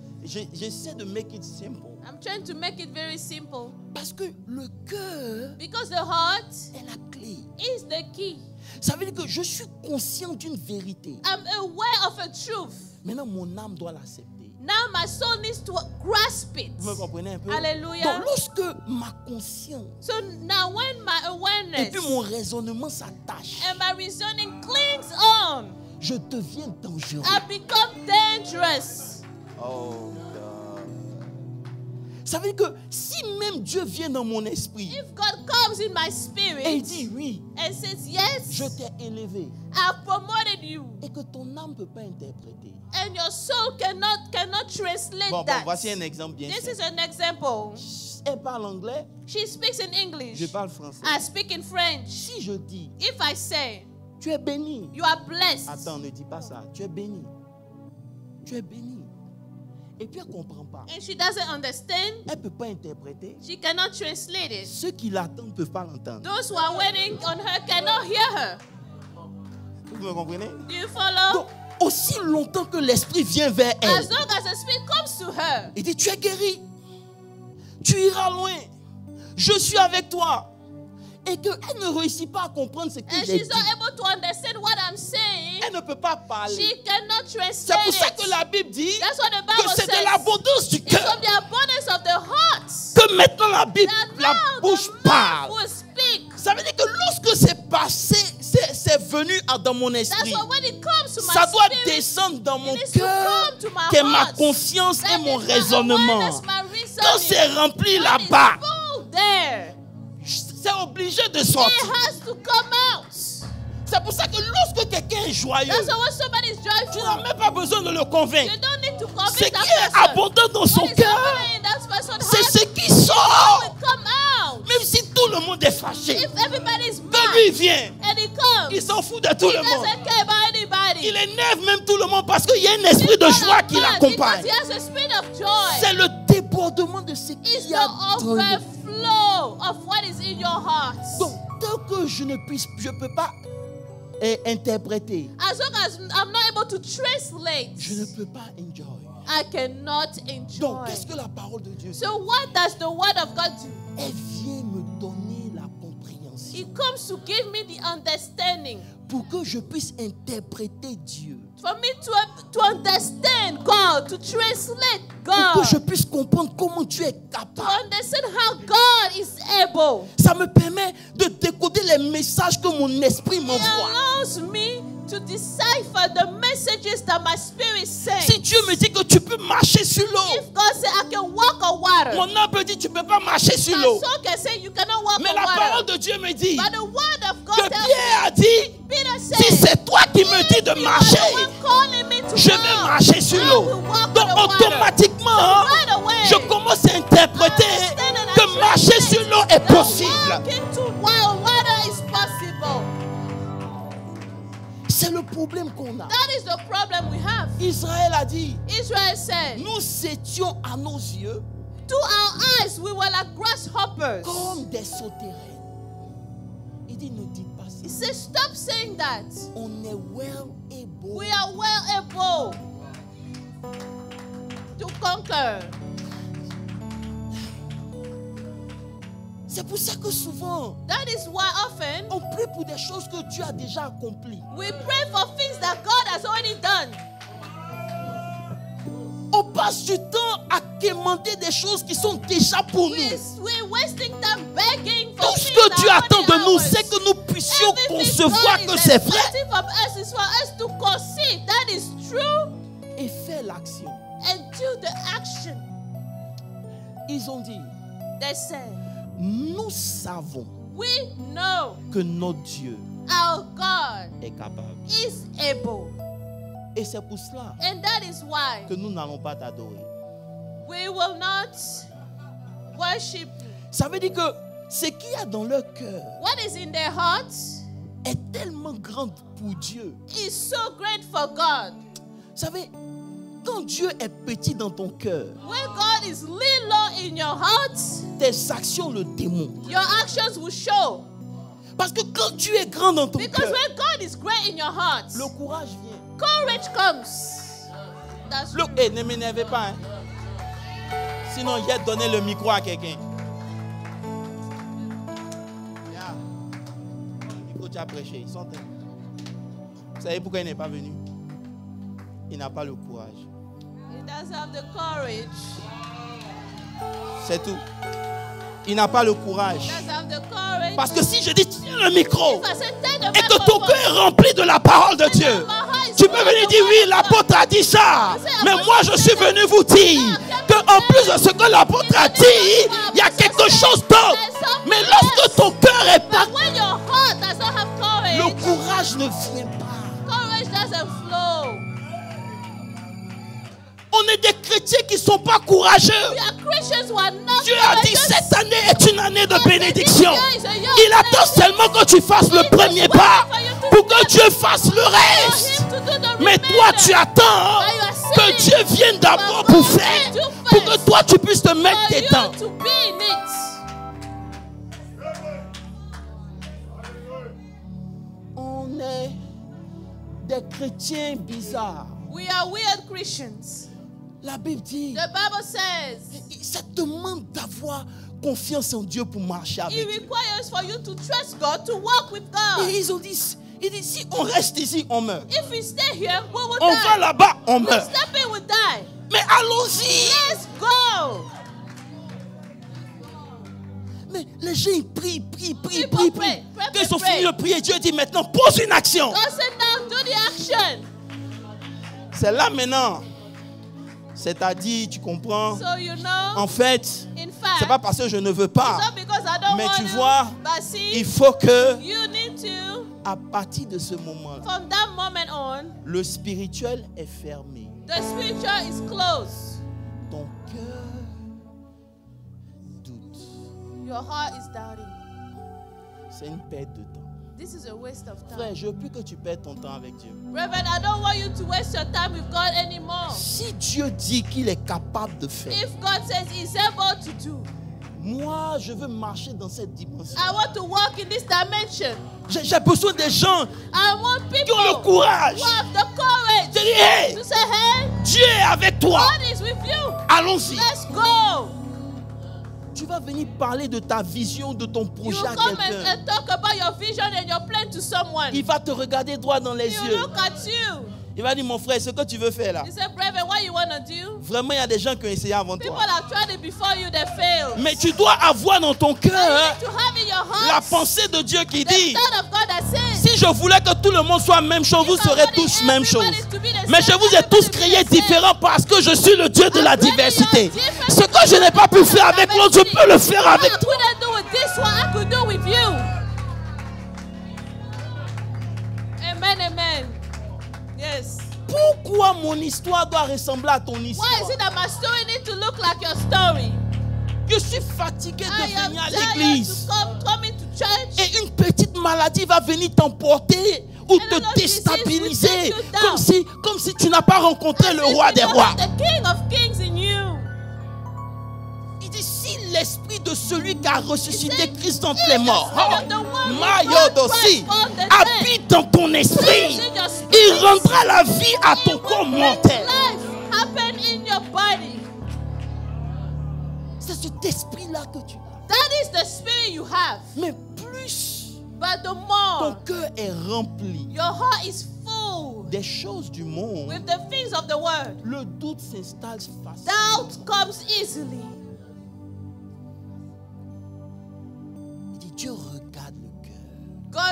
S2: J'essaie de make it simple.
S1: I'm trying to make it very simple.
S2: Parce que le cœur
S1: Because the heart
S2: est la clé.
S1: is the key.
S2: Ça veut dire que je suis conscient d'une vérité.
S1: I'm aware of a truth.
S2: Maintenant, mon âme doit l'accepter.
S1: Now my soul needs to grasp it.
S2: Vous me comprenez un peu?
S1: Hallelujah.
S2: Donc, lorsque ma conscience
S1: So now when my
S2: et
S1: awareness
S2: puis mon raisonnement s'attachent,
S1: and my reasoning clings on,
S2: je deviens dangereux.
S1: I become dangerous.
S2: Oh God. Ça veut dire que si même Dieu vient dans mon esprit
S1: If God comes in my
S2: et il
S1: spirit
S2: dit oui,
S1: and says,
S2: je
S1: yes,
S2: t'ai élevé,
S1: I've promoted you,
S2: et que ton âme ne peut pas interpréter.
S1: and your soul cannot translate
S2: Bon,
S1: that.
S2: voici un exemple bien
S1: This
S2: simple.
S1: is an example.
S2: Elle parle anglais,
S1: She speaks in
S2: je
S1: English.
S2: parle français.
S1: I speak in French.
S2: Si je dis,
S1: If I say,
S2: tu es béni.
S1: you are blessed,
S2: Attends, ne dis pas ça. Tu es béni. Tu es béni. Et puis elle ne comprend pas.
S1: and she doesn't understand,
S2: Elle ne peut pas interpréter.
S1: she cannot translate it.
S2: Ceux qui l'attendent ne peuvent pas l'entendre.
S1: Those who are waiting on her cannot hear her.
S2: Vous me comprenez?
S1: Do you follow?
S2: Donc, aussi longtemps que l'esprit vient vers elle,
S1: As long as the Spirit comes to her,
S2: il dit, tu es guéri. Tu iras loin. Je suis avec toi. Et qu'elle ne réussit pas à comprendre ce que
S1: and
S2: j'ai
S1: she's
S2: dit.
S1: not able to understand what I'm saying,
S2: Elle ne peut pas parler.
S1: she cannot
S2: C'est
S1: translate
S2: pour ça que
S1: it.
S2: la Bible dit
S1: That's what the
S2: que
S1: Bible
S2: c'est de
S1: says.
S2: l'abondance du
S1: It's
S2: cœur
S1: from the abundance of the heart
S2: que maintenant la Bible,
S1: that
S2: la
S1: now
S2: bouche
S1: the mouth
S2: parle.
S1: will speak.
S2: Ça veut dire que lorsque c'est passé, c'est venu dans mon
S1: That's
S2: esprit,
S1: why when it comes to my
S2: ça doit
S1: spirit,
S2: descendre dans mon
S1: it needs to
S2: cœur,
S1: come to my
S2: que ma
S1: heart.
S2: conscience
S1: That
S2: et mon
S1: is my
S2: raisonnement.
S1: awareness, my reasoning.
S2: Quand c'est rempli
S1: When
S2: là-bas,
S1: it's full there,
S2: c'est obligé de
S1: it
S2: sortir.
S1: has to come out.
S2: C'est pour ça que lorsque quelqu'un est joyeux,
S1: That's why when somebody is
S2: tu n'as
S1: joyful,
S2: même pas besoin de le convaincre.
S1: you don't need to
S2: Ce
S1: convince
S2: qui
S1: that
S2: est
S1: person.
S2: abondant dans son
S1: What is
S2: cœur,
S1: happening in that person's
S2: c'est
S1: heart
S2: ce qui sort.
S1: will come out.
S2: Même si tout le monde est fâché,
S1: If everybody is
S2: quand lui
S1: mad
S2: vient,
S1: and he comes,
S2: il s'en fout de tout
S1: he
S2: le monde.
S1: doesn't care about anybody.
S2: Il énerve même tout le monde parce qu'il y a un esprit de joie qui
S1: Because
S2: l'accompagne.
S1: he has a spirit of joy.
S2: C'est le débordement de ce
S1: It's
S2: qu'il y
S1: the
S2: a dans le...
S1: overflow of what is in your heart.
S2: Donc, tant que je ne peux pas interpréter,
S1: As long as I'm not able to translate,
S2: je ne peux pas enjoy.
S1: I cannot
S2: Donc,
S1: enjoy.
S2: qu'est-ce que la parole de Dieu dit?
S1: So what does the word of God do?
S2: Elle vient me donner la compréhension
S1: It comes to give me the understanding.
S2: pour que je puisse interpréter Dieu.
S1: For me to understand God, to translate
S2: Pour que
S1: God,
S2: je puisse comprendre comment tu es
S1: to
S2: capable.
S1: understand how God is able.
S2: Ça me permet de décoder les messages que mon esprit
S1: It
S2: m'envoie.
S1: allows me to decipher the messages that my spirit sends.
S2: Si Dieu me dit que tu peux marcher sur l'eau,
S1: If God says I can walk on water,
S2: mon âme peut dire tu ne peux pas marcher sur
S1: my
S2: l'eau.
S1: soul can say you cannot walk
S2: Mais
S1: on
S2: la parole
S1: water.
S2: de Dieu me dit
S1: But the word of God
S2: que
S1: tells
S2: Pierre
S1: me,
S2: a dit,
S1: Peter
S2: si
S1: said,
S2: c'est toi qui me dis de
S1: if you are
S2: marcher,
S1: the one calling me to
S2: je vais
S1: walk,
S2: marcher sur
S1: I
S2: l'eau.
S1: will walk
S2: Donc
S1: on the water.
S2: automatiquement,
S1: Right away,
S2: je commence à interpréter
S1: I understand and I
S2: que marcher
S1: translate
S2: sur l'eau est
S1: that
S2: possible.
S1: walking to water is possible.
S2: C'est le problème qu'on a.
S1: That is the problem we have.
S2: Israël a dit,
S1: Israel said,
S2: nous étions à nos yeux
S1: to our eyes we were like grasshoppers.
S2: comme des sauterelles. Il dit, ne dites pas
S1: He
S2: ça.
S1: said, stop saying that.
S2: On est well able.
S1: We are well able to conquer.
S2: C'est pour ça que souvent,
S1: That is why often
S2: on prie pour des choses que Dieu a déjà accomplies.
S1: we pray for things that God has already done.
S2: On passe du temps à quémander des choses qui sont déjà pour nous.
S1: We're wasting time begging for
S2: Tout ce
S1: things
S2: que
S1: that
S2: Dieu
S1: are
S2: attend
S1: already
S2: de nous,
S1: ours.
S2: c'est que nous puissions
S1: Everything
S2: concevoir
S1: God
S2: que
S1: is
S2: c'est vrai
S1: expecting from us is for us to conceive that is true
S2: et faire l'action.
S1: and do the action.
S2: Ils ont dit,
S1: They said,
S2: nous savons
S1: we know
S2: que notre Dieu
S1: our God
S2: est capable.
S1: is able.
S2: Et c'est pour cela
S1: And that is why
S2: que nous n'allons pas t'adorer.
S1: we will not worship you.
S2: Ça veut dire que ce qu'il y a dans leur cœur
S1: What is in their hearts
S2: est tellement grand pour Dieu.
S1: is so great for God.
S2: Vous savez, quand Dieu est petit dans ton cœur,
S1: When God is little in your heart,
S2: tes actions le démontrent.
S1: your actions will show.
S2: Parce que quand Dieu est grand dans ton
S1: Because
S2: cœur,
S1: when God is great in your heart,
S2: le courage vient.
S1: courage comes. That's true.
S2: Ne m'énervez pas. Hein. Sinon, j'ai donné le micro à quelqu'un. Yeah. Il faut déjà prêcher. Ils sont... Vous savez pourquoi il n'est pas venu? Il n'a pas le courage.
S1: He doesn't have the courage.
S2: C'est tout. Il n'a pas le courage.
S1: He doesn't have the courage.
S2: Parce que si je dis tiens le micro
S1: If I say, take the
S2: et que ton
S1: microphone,
S2: cœur est rempli de la parole de Dieu, tu peux venir dire oui, l'apôtre a dit ça. Mais moi je suis venu vous dire qu'en plus de ce que l'apôtre a dit, il y a quelque chose d'autre. Mais lorsque ton cœur est pas,
S1: but when your heart does not have courage,
S2: le courage ne vient pas.
S1: courage doesn't flow.
S2: On est des chrétiens qui ne sont pas courageux.
S1: We are Christians who are not
S2: Dieu a dit
S1: courageous.
S2: cette année est une année de bénédiction. Il attend seulement que tu fasses le premier pas pour que Dieu fasse le reste. Mais toi tu attends que Dieu vienne d'abord pour faire, pour que toi tu puisses te mettre
S1: For
S2: dedans.
S1: you to be in it.
S2: On est des chrétiens bizarres.
S1: We are weird Christians.
S2: La Bible dit,
S1: The Bible says
S2: ça demande d'avoir confiance en Dieu pour marcher
S1: it
S2: avec Dieu.
S1: requires for you to trust God, to walk with God.
S2: Et ils ont dit, si on reste ici, on meurt.
S1: If we stay here, we will
S2: On
S1: die.
S2: va là-bas, on
S1: We
S2: meurt.
S1: step in, we die.
S2: Mais allons-y.
S1: Let's go.
S2: Mais les gens ils prient.
S1: People pray.
S2: Quand ils ont fini de prier, Dieu dit maintenant, pose une action.
S1: God sit down, do the action.
S2: C'est là maintenant. C'est-à-dire, tu comprends,
S1: So you know,
S2: en fait,
S1: in
S2: c'est pas
S1: fact,
S2: parce que je ne veux
S1: it's
S2: pas.
S1: not because I don't
S2: Mais
S1: want
S2: tu
S1: to,
S2: vois,
S1: but see,
S2: il faut que,
S1: you need to,
S2: à partir de ce moment,
S1: from that moment on,
S2: le spirituel est fermé.
S1: the spiritual is closed.
S2: Ton cœur doute.
S1: Your heart is doubting.
S2: C'est une perte de temps.
S1: This is a waste of time.
S2: Frère, je veux plus que tu perdes ton temps avec Dieu.
S1: Reverend, I don't want you to waste your time with God anymore.
S2: Si Dieu dit qu'il est capable de faire,
S1: If God says He's able to do,
S2: moi, je veux marcher dans cette dimension.
S1: I want to walk in this dimension.
S2: J'ai besoin des gens
S1: I want
S2: qui ont le
S1: people
S2: courage.
S1: who have the courage
S2: Je dis, hey,
S1: to say, hey,
S2: Dieu est avec toi.
S1: God is with you.
S2: Allons-y.
S1: Let's go.
S2: Tu vas venir parler de ta vision, de ton
S1: You
S2: projet à
S1: come
S2: quelqu'un.
S1: and talk about your vision and your plan to someone.
S2: Il va te regarder droit dans les
S1: He
S2: yeux.
S1: look at you.
S2: Il va dire, mon frère, ce que tu veux faire là,
S1: He said, brother, what you want to do?
S2: vraiment, il y a des gens qui ont essayé avant
S1: People
S2: toi.
S1: have tried it before you, they failed.
S2: Mais tu dois avoir dans ton
S1: But you
S2: cœur
S1: need to have in your
S2: la
S1: heart
S2: pensée de Dieu qui
S1: the
S2: dit,
S1: thought of God that says,
S2: si je voulais que tout le monde soit la même chose, vous
S1: if I
S2: serez
S1: wanted
S2: tous même chose.
S1: everybody to be the
S2: Mais
S1: same,
S2: je vous ai tous
S1: everybody to be
S2: créés
S1: the same.
S2: différents parce que je suis le Dieu de la
S1: I'm ready,
S2: diversité.
S1: you're different.
S2: Ce que je n'ai pas pu faire avec l'autre, je peux le faire
S1: What
S2: avec
S1: I
S2: toi.
S1: couldn't do with this one, I could do with you. Amen, amen. Yes.
S2: Pourquoi mon histoire doit ressembler à ton histoire?
S1: Why is it that my story needs to look like your story?
S2: Je suis fatigué
S1: I
S2: de
S1: am
S2: venir à
S1: tired
S2: l'église.
S1: to come into church.
S2: Et une petite maladie va venir t'emporter ou
S1: And
S2: te
S1: another disease will
S2: déstabiliser.
S1: take you down.
S2: Comme si tu n'as pas rencontré le roi des rois.
S1: The King of Kings in you.
S2: Il dit, si l'esprit de celui qui a ressuscité
S1: said,
S2: Christ entre
S1: if
S2: les
S1: the
S2: morts,
S1: spirit of the one who
S2: Maillot
S1: brought
S2: aussi,
S1: Christ from the dead
S2: habite dans ton esprit,
S1: lives in your spirit,
S2: il rendra la vie à
S1: it
S2: ton
S1: will
S2: corps
S1: make
S2: mortel.
S1: life happen in your body.
S2: C'est cet esprit-là que tu as.
S1: That increase the spirit you have,
S2: mais plus
S1: but the
S2: ton
S1: more
S2: cœur est rempli
S1: your heart is full
S2: des choses du monde,
S1: with the things of the world,
S2: le doute s'installe facilement.
S1: doubt comes easily.
S2: Il dit, Dieu regarde le cœur.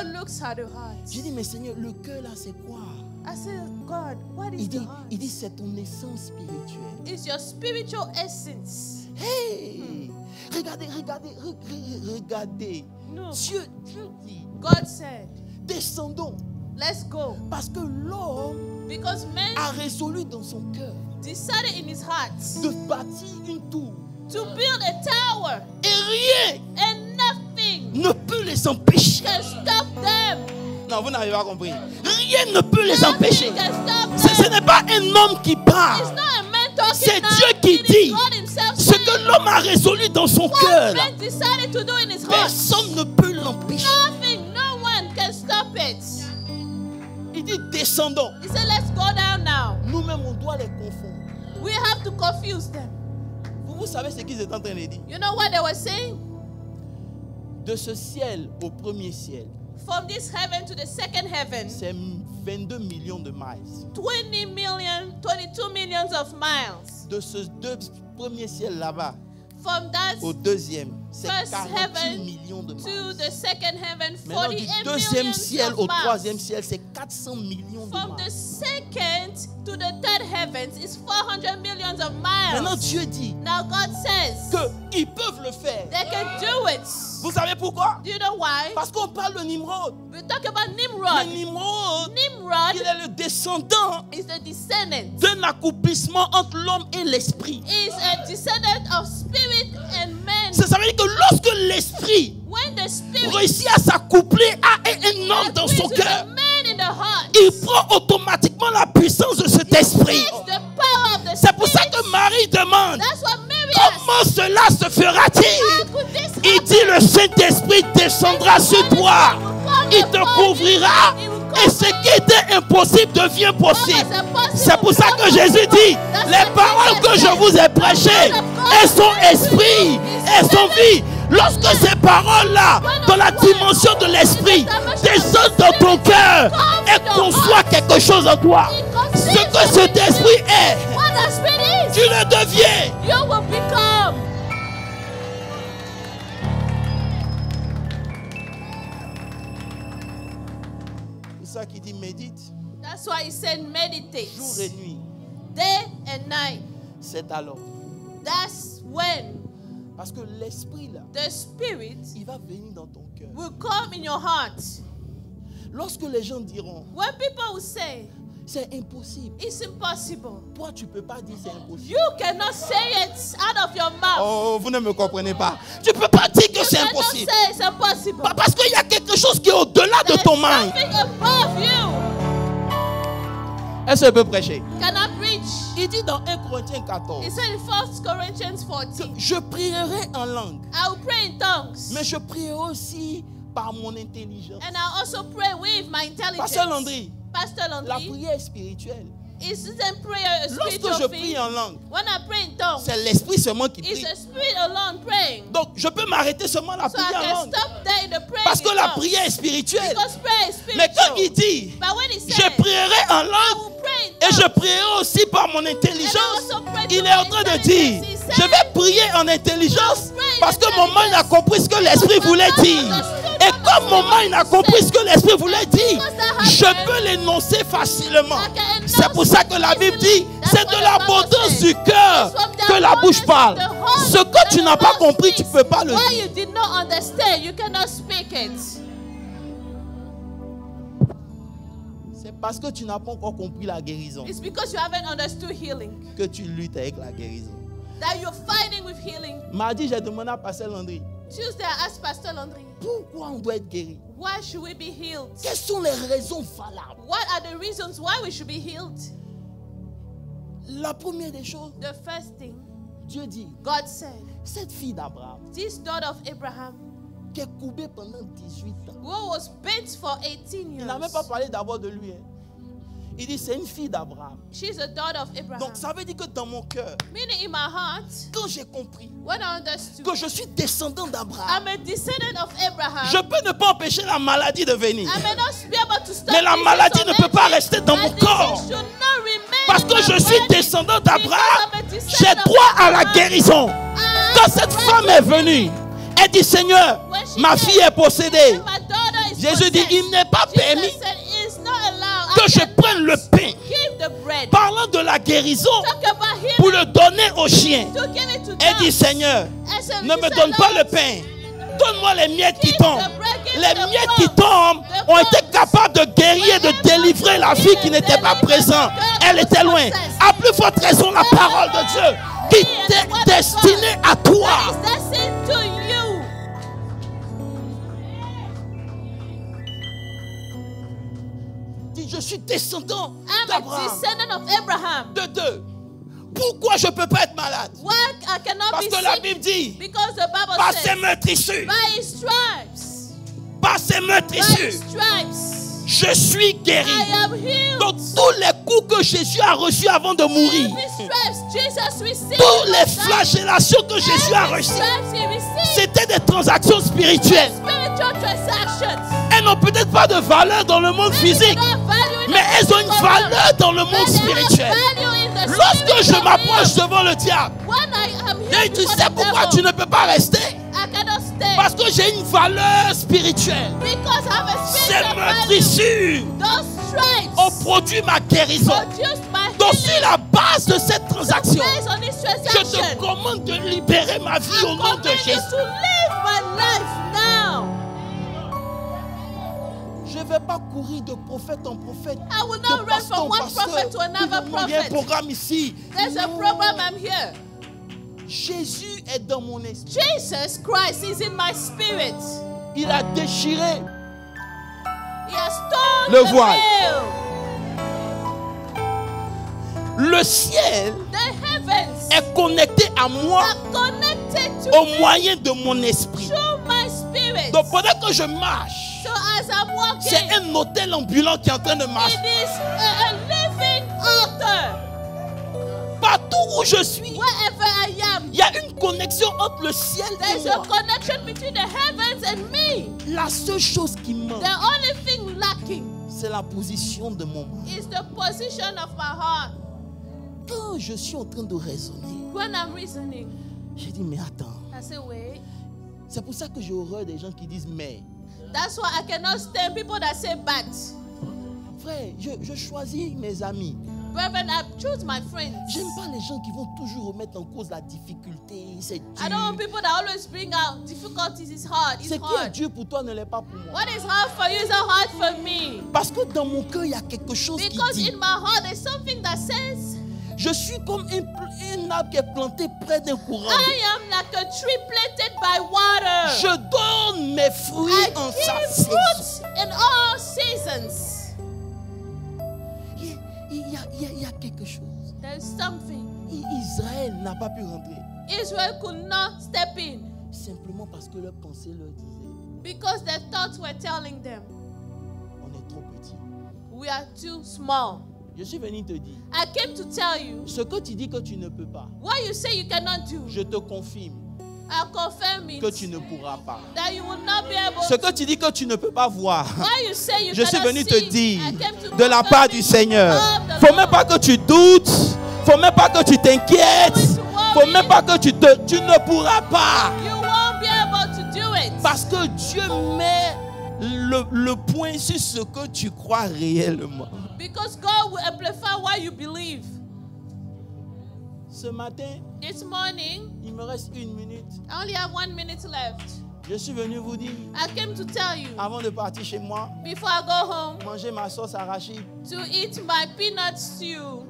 S1: God looks at the heart.
S2: J'ai dit, mais Seigneur, le cœur là, c'est quoi?
S1: I said, God, what is
S2: Il
S1: the
S2: dit,
S1: heart?
S2: c'est ton essence spirituelle.
S1: It's your spiritual essence.
S2: Hey! Regardez.
S1: No.
S2: Dieu dit,
S1: God said,
S2: descendons.
S1: let's go.
S2: Parce que l'homme
S1: Because man
S2: a résolu dans son cœur
S1: decided in his heart
S2: de bâtir une tour.
S1: to build a tower,
S2: Et rien
S1: and nothing
S2: ne peut les empêcher.
S1: can stop them.
S2: Non, vous n'avez pas compris. Rien ne peut les empêcher.
S1: Nothing can stop
S2: Ce
S1: them.
S2: n'est pas un homme qui
S1: It's
S2: parle.
S1: not a man talking
S2: C'est
S1: now.
S2: Dieu qui
S1: It is
S2: dit
S1: God himself
S2: ce
S1: saying
S2: que l'homme a résolu dans son
S1: what
S2: cœur.
S1: man decided to do in his heart.
S2: Personne ne peut l'empêcher.
S1: Nothing, no one can stop it.
S2: Il dit descendons.
S1: He said, let's go down now.
S2: Nous-mêmes, on doit les confondre.
S1: We have to confuse them.
S2: Vous savez ce qu'ils étaient en train de dire?
S1: You know what they were saying?
S2: De ce ciel au premier ciel,
S1: From this heaven to the second heaven,
S2: c'est 22 millions de miles.
S1: 22 millions of miles.
S2: De ce premier ciel là-bas
S1: From that
S2: au deuxième, c'est
S1: first
S2: 48
S1: heaven
S2: millions de
S1: to
S2: miles.
S1: the second heaven,
S2: Maintenant, du
S1: 48
S2: deuxième
S1: millions
S2: ciel
S1: of
S2: au troisième
S1: miles.
S2: ciel, c'est 400 millions de
S1: From the
S2: miles.
S1: second to the third heavens is 400 millions of
S2: Maintenant,
S1: miles.
S2: Dieu dit
S1: Now God says
S2: qu'ils peuvent le faire.
S1: they can do it.
S2: Vous savez pourquoi?
S1: Do you know why?
S2: Parce qu'on parle de Nimrod.
S1: We talk about
S2: Mais
S1: Nimrod.
S2: Nimrod,
S1: Nimrod
S2: il est le descendant
S1: is the descendant.
S2: d'un accomplissement entre l'homme et l'esprit.
S1: Is a descendant of spirit and man.
S2: Ça veut dire que lorsque l'esprit
S1: When the spirit
S2: réussit à s'accoupler à un homme dans
S1: agrees
S2: son
S1: with the
S2: cœur,
S1: man in the heart,
S2: il prend automatiquement la puissance de cet esprit.
S1: takes the power of the
S2: C'est pour ça
S1: spirit.
S2: que Marie demande,
S1: That's what Mary asked.
S2: comment cela se fera-t-il?
S1: How could this
S2: Il
S1: happen?
S2: dit, le Saint-Esprit descendra sur toi. Il te couvrira. Et ce qui était impossible devient possible. C'est pour ça que Jésus dit, les paroles que je vous ai prêchées, elles sont esprit, elles sont vie. Lorsque ces paroles-là, dans la dimension de l'esprit, descendent dans ton cœur et conçoivent quelque chose en toi, ce que cet esprit est,
S1: What the spirit
S2: tu le deviens.
S1: is, you will become.
S2: C'est ça qui dit médite,
S1: That's why he said meditate
S2: jour et nuit.
S1: day and night.
S2: C'est alors.
S1: That's when
S2: Parce que l'esprit là,
S1: the spirit
S2: il va venir dans ton cœur.
S1: will come in your heart.
S2: Lorsque les gens diront,
S1: When people will say
S2: c'est impossible.
S1: it's impossible,
S2: Toi, tu ne peux pas dire c'est impossible.
S1: you cannot say it out of your mouth.
S2: Oh, vous ne me comprenez pas. Tu ne peux pas dire que
S1: You
S2: c'est
S1: cannot
S2: impossible.
S1: say it's impossible.
S2: Parce qu'il y a quelque chose qui est au-delà de
S1: There's
S2: ton mind.
S1: something above you.
S2: Est-ce que je peux prêcher?
S1: Cannot preach.
S2: Il dit dans 1 Corinthiens 14,
S1: He said in 1 Corinthians 14,
S2: je prierai en langue,
S1: I will pray in tongues.
S2: mais je prierai aussi par mon intelligence.
S1: And I also pray with my intelligence.
S2: Pasteur Landry,
S1: Pastor
S2: la
S1: Landry,
S2: prière est spirituelle.
S1: isn't prayer a
S2: Lorsque
S1: spiritual
S2: je
S1: thing?
S2: prie en langue,
S1: When I pray in tongues,
S2: c'est l'esprit seulement qui
S1: it's
S2: prie.
S1: the spirit alone praying.
S2: Donc, je peux m'arrêter seulement à la
S1: So I
S2: prière en
S1: can
S2: langue.
S1: stop there in the prayer
S2: Parce que
S1: in
S2: la
S1: tongues.
S2: prière est spirituelle.
S1: Because prayer is
S2: Mais quand il
S1: spiritual.
S2: dit,
S1: But when he
S2: je
S1: said,
S2: prierai en
S1: I
S2: langue,
S1: will pray in
S2: et je
S1: tongues,
S2: prierai aussi par mon intelligence.
S1: also pray
S2: Il
S1: to
S2: est en
S1: my
S2: train de dire,
S1: intelligence. He
S2: je
S1: said,
S2: vais prier en intelligence
S1: pray in
S2: parce que mon mind a
S1: intelligence.
S2: compris ce que l'esprit voulait dire. Et comme mon mind a compris ce que l'esprit voulait dire, je peux l'énoncer facilement. C'est pour ça que la Bible dit, c'est de l'abondance du cœur que la bouche parle. Ce que tu n'as pas compris, tu ne peux pas le
S1: Why
S2: dire.
S1: you did not understand, you cannot speak it.
S2: C'est parce que tu n'as pas encore compris la guérison
S1: It's because you haven't understood healing
S2: que tu luttes avec la guérison.
S1: that you're fighting with healing.
S2: Mardi, j'ai demandé à Pasteur Landry,
S1: Tuesday, I asked Pastor Landry,
S2: pourquoi on doit être guéri?
S1: why should we be healed?
S2: Quelles sont les raisons valables?
S1: What are the reasons why we should be healed?
S2: La première des choses,
S1: The first thing,
S2: Dieu dit,
S1: God said,
S2: cette fille d'Abraham
S1: this daughter of Abraham,
S2: qui est courbée pendant 18 ans,
S1: who was bent for 18
S2: il n'a même pas
S1: years.
S2: parlé d'abord de lui. Il dit, c'est une fille d'Abraham.
S1: She's a daughter of Abraham.
S2: Donc ça veut dire que dans mon cœur,
S1: Meaning in my heart,
S2: quand j'ai compris
S1: when I understood
S2: que je suis descendant d'Abraham,
S1: I'm a descendant of Abraham,
S2: je peux ne pas empêcher la maladie de venir.
S1: I may not be able to stop
S2: Mais la
S1: disease
S2: maladie
S1: from
S2: ne peut pas
S1: entering.
S2: rester dans
S1: My
S2: mon
S1: disease
S2: corps.
S1: should not remain
S2: Parce
S1: in
S2: que
S1: my
S2: je suis
S1: body.
S2: descendant d'Abraham,
S1: Because I'm a descendant
S2: j'ai
S1: of
S2: droit à la
S1: Abraham.
S2: guérison. Quand cette femme est venue, elle dit, Seigneur, ma fille est possédée.
S1: My daughter is
S2: Jésus dit, il n'est pas permis
S1: Jesus said, it's not allowed.
S2: que je prenne le pain,
S1: Give the bread.
S2: parlant de la guérison,
S1: Talk about healing,
S2: pour le donner aux chiens.
S1: to give it to
S2: Elle dit,
S1: dogs.
S2: Seigneur,
S1: I said,
S2: ne me
S1: Jesus,
S2: donne pas
S1: Lord,
S2: le pain. Donne-moi les miettes qui
S1: give
S2: tombent.
S1: the bread, give
S2: Les
S1: the
S2: miettes qui
S1: crumbs.
S2: tombent
S1: The
S2: ont été
S1: crumbs.
S2: capables de guérir et de délivrer la fille qui n'était pas présente. Elle était loin. À plus forte raison, la parole de Dieu qui t'est destinée à toi.
S1: That is destined to you.
S2: Dis, je suis descendant
S1: I'm a
S2: d'Abraham.
S1: descendant of Abraham.
S2: De deux. Pourquoi je ne peux pas être malade?
S1: Why I cannot
S2: Parce
S1: be
S2: que la
S1: sick?
S2: Bible dit,
S1: Because the Bible
S2: par ses
S1: says,
S2: meurtrissures,
S1: by his stripes,
S2: par ses
S1: by his
S2: meurtrissures,
S1: stripes,
S2: je suis guéri.
S1: I am healed.
S2: Donc tous les coups que Jésus a reçus avant de mourir,
S1: Every stripes Jesus received.
S2: toutes les
S1: before dying.
S2: flagellations que Jésus a
S1: Every
S2: reçues,
S1: stripes he received.
S2: c'était des transactions spirituelles.
S1: Spiritual transactions.
S2: Elles n'ont peut-être pas de valeur dans le monde
S1: Maybe they
S2: physique,
S1: don't have value in
S2: mais
S1: the
S2: elles ont une
S1: physical
S2: valeur
S1: realm,
S2: dans le
S1: but
S2: monde
S1: they have
S2: spirituel.
S1: value in the
S2: Lorsque je
S1: spiritual
S2: m'approche
S1: realm.
S2: devant le diable,
S1: When I am
S2: et
S1: here
S2: tu
S1: before
S2: sais
S1: the
S2: pourquoi
S1: devil,
S2: tu ne peux pas rester?
S1: I cannot stay.
S2: Parce que j'ai une valeur spirituelle.
S1: Because I have a
S2: Ces
S1: spiritual value.
S2: meurtrissures
S1: Those stripes
S2: ont produit ma guérison.
S1: produced my
S2: Donc
S1: healing.
S2: sur la base de cette transaction,
S1: Based on this
S2: je te
S1: transaction,
S2: commande de libérer ma vie au
S1: I
S2: nom de
S1: command you
S2: Jésus.
S1: to live my life now.
S2: Je ne vais pas courir de prophète en prophète.
S1: I will
S2: de
S1: not run
S2: pasteur
S1: from
S2: en
S1: one
S2: pasteur.
S1: prophet to another
S2: Non, il y a un
S1: prophet.
S2: programme ici.
S1: There's a program, I'm here.
S2: Jésus est dans mon esprit.
S1: Jesus Christ is in my spirit.
S2: Il a déchiré.
S1: He has torn
S2: Le
S1: the
S2: voile.
S1: veil.
S2: Le ciel
S1: The heavens
S2: est connecté à moi
S1: are connected to
S2: au
S1: me
S2: moyen de mon esprit.
S1: through my spirit.
S2: Donc pendant que je marche,
S1: So as I'm
S2: c'est
S1: walking,
S2: un hôtel ambulant qui est en train de marcher.
S1: it is a living altar.
S2: Partout où je suis,
S1: Wherever I am,
S2: il y a une connexion entre le ciel
S1: there's
S2: et
S1: a
S2: moi.
S1: connection between the heavens and me.
S2: La seule chose qui manque,
S1: The only thing lacking
S2: c'est la position de mon âme.
S1: is the position of my heart.
S2: Quand je suis en train de raisonner,
S1: When I'm reasoning,
S2: j'ai dit, mais attends.
S1: I say, wait.
S2: C'est pour ça que j'ai horreur des gens qui disent, mais.
S1: That's why I cannot stand people that say but.
S2: Frère, je choisis mes amis.
S1: Brethren, I choose my friends.
S2: J'aime pas les gens qui vont toujours remettre en cause la difficulté. C'est dur.
S1: I don't want people that always bring out difficulties. It's hard.
S2: Ce
S1: It's
S2: qui est
S1: hard.
S2: dur pour toi ne l'est pas pour moi.
S1: What is hard for you is not hard for me.
S2: Parce que dans mon cœur, il y a quelque chose qui
S1: Because
S2: dit,
S1: in my heart, there's something that says,
S2: je suis comme un arbre qui est planté près d'un courant.
S1: I am like a tree planted by water.
S2: Je donne mes fruits
S1: I
S2: en sa
S1: give
S2: saison.
S1: fruits in all seasons.
S2: Il y a quelque chose.
S1: There's something.
S2: Israël n'a pas pu rentrer.
S1: Israel could not step in
S2: Simplement parce que leur pensée leur disait,
S1: because their thoughts were telling them,
S2: on est trop petit.
S1: we are too small.
S2: Je suis venu te dire,
S1: I came to tell you,
S2: ce que tu dis que tu ne peux pas,
S1: what you say you cannot do,
S2: je te confirme
S1: I confirm it,
S2: que tu ne pourras pas.
S1: that you will not be able
S2: Ce que tu dis que tu ne peux pas voir,
S1: Why you say you
S2: je suis
S1: cannot
S2: venu te
S1: see,
S2: dire
S1: I came to
S2: de la
S1: confirm
S2: part
S1: it
S2: du Seigneur.
S1: of the
S2: Faut même
S1: Lord.
S2: pas que tu doutes, faut même pas que tu t'inquiètes, faut même pas que tu ne pourras pas.
S1: You won't be able to do it.
S2: Parce que Dieu met le point sur ce que tu crois réellement.
S1: Because God will amplify what you believe.
S2: Ce matin,
S1: This morning,
S2: il me reste 1 minute.
S1: I only have 1 minute left.
S2: Je suis venu vous dire,
S1: I came to tell you,
S2: avant de partir chez moi,
S1: before I go home,
S2: manger ma sauce arachide.
S1: to eat my peanut stew.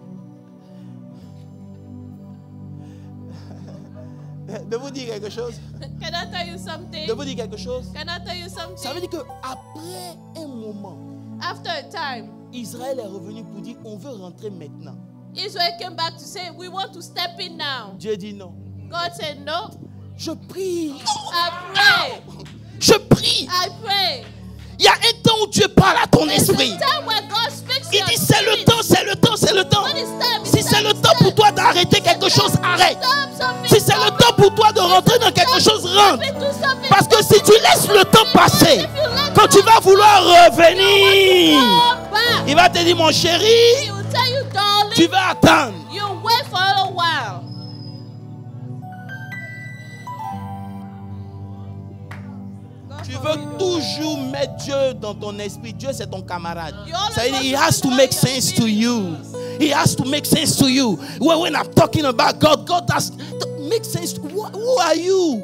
S2: De vous dire quelque chose.
S1: Can I tell you something?
S2: De vous dire quelque chose.
S1: Can I tell you
S2: Ça veut
S1: something?
S2: dire qu'après un moment,
S1: After a time,
S2: Israël est revenu pour dire, on veut rentrer maintenant.
S1: Israel came back to say, we want to step in now.
S2: Dieu dit non.
S1: God said, no.
S2: Je prie.
S1: I pray.
S2: Je prie.
S1: I pray.
S2: Il y a un temps où Dieu parle à ton
S1: There's a
S2: esprit.
S1: time where God speaks
S2: Il dit c'est le temps, c'est le temps, c'est le temps. Si c'est le temps pour toi d'arrêter quelque chose, arrête. Si c'est le temps pour toi de rentrer dans quelque chose, rentre. Parce que si tu laisses le temps passer, quand tu vas vouloir revenir, il va te dire mon chéri, tu vas attendre. Tu veux toujours mettre Dieu dans ton esprit. Dieu, c'est ton camarade. Ça veut dire, he has to make sense to you. He has to make sense to you. When I'm talking about God, God has to make sense. Who are you?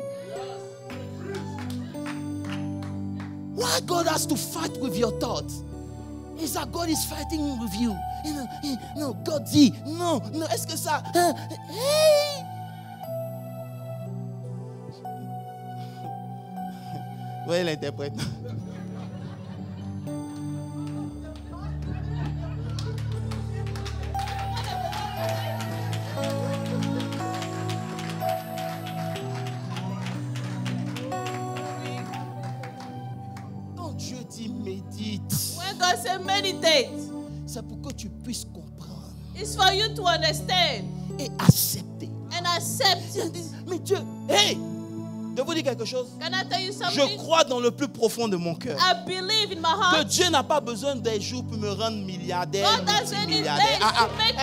S2: Why God has to fight with your thoughts? Is that God is fighting with you? No, God dit, non, est-ce que ça... Hey! Vous voyez l'interprète. Quand Dieu dit médite,
S1: when God says meditate,
S2: c'est pour que tu puisses comprendre.
S1: It's for you to understand
S2: et accepter.
S1: And accept it.
S2: Mais Dieu, hey! Je vous dis quelque chose.
S1: Can I tell you something?
S2: Je crois dans le plus profond de mon cœur
S1: I believe in my heart
S2: que Dieu n'a pas besoin d'un jour pour me rendre milliardaire.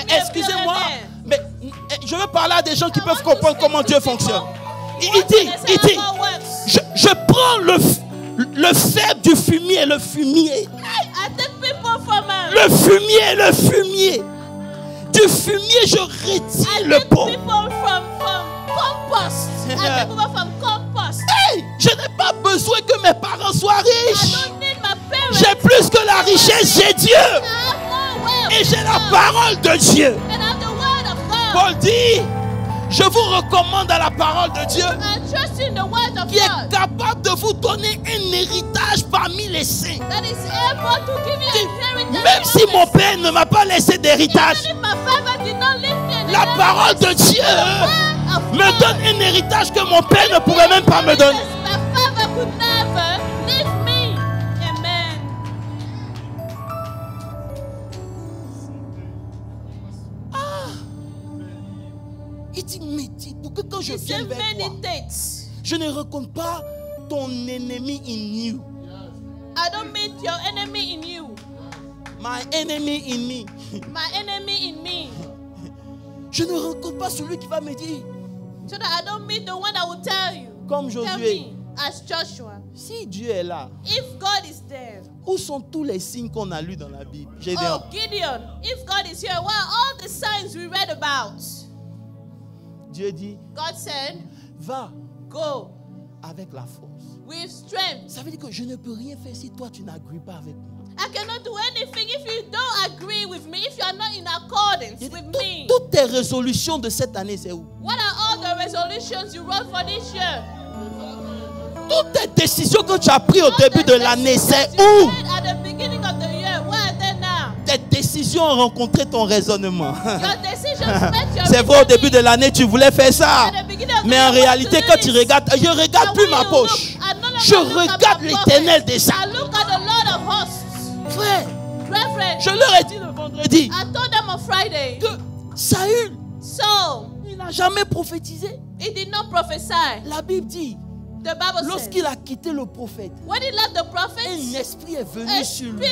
S2: Excusez-moi, mais je veux parler à des gens qui peuvent comprendre comment Dieu fonctionne. Il dit, je prends le faible du fumier et le fumier. Le fumier et le fumier. Du fumier, je retire le pot. Hey, je n'ai pas besoin que mes parents soient riches. J'ai plus que la richesse, j'ai Dieu. Et j'ai la parole de Dieu. Paul dit, je vous recommande à la parole de Dieu qui est capable de vous donner un héritage parmi les saints. Même si mon père ne m'a pas laissé d'héritage, la parole de Dieu me donne un héritage que mon père ne pourrait même pas me donner. Il dit médite pour que quand je vienne vers toi, je ne rencontre pas ton ennemi in you.
S1: I don't meet your enemy in you.
S2: My enemy in me.
S1: My enemy in me.
S2: Je ne rencontre pas celui qui va me dire.
S1: So that I don't meet the one that will tell you.
S2: Comme Josué.
S1: As Joshua.
S2: Si Dieu est là.
S1: If God is there.
S2: Où sont tous les signes qu'on a lus dans la Bible?
S1: Oh, Gideon. If God is here, what are all the signs we read about?
S2: Dieu dit.
S1: God said.
S2: Va.
S1: Go.
S2: Avec la force.
S1: With strength.
S2: Ça veut dire que je ne peux rien faire si toi tu n'agris pas avec moi.
S1: I cannot do anything if you don't agree with me, if you are not in accordance with me.
S2: Toutes tes résolutions de cette année, c'est où?
S1: What are all the resolutions you wrote for this year?
S2: Toutes tes décisions que tu as prises au début de l'année, c'est où?
S1: At the beginning of the year, where are they now?
S2: Tes décisions ont rencontré ton raisonnement.
S1: C'est
S2: vrai, au début de l'année, tu voulais faire ça. Mais en réalité, quand tu regardes, je ne regarde plus ma poche. Je regarde l'Éternel des armées. Frère, je leur ai dit le vendredi que Saül, il n'a jamais prophétisé. La Bible dit, lorsqu'il a quitté le prophète, un esprit est venu sur lui.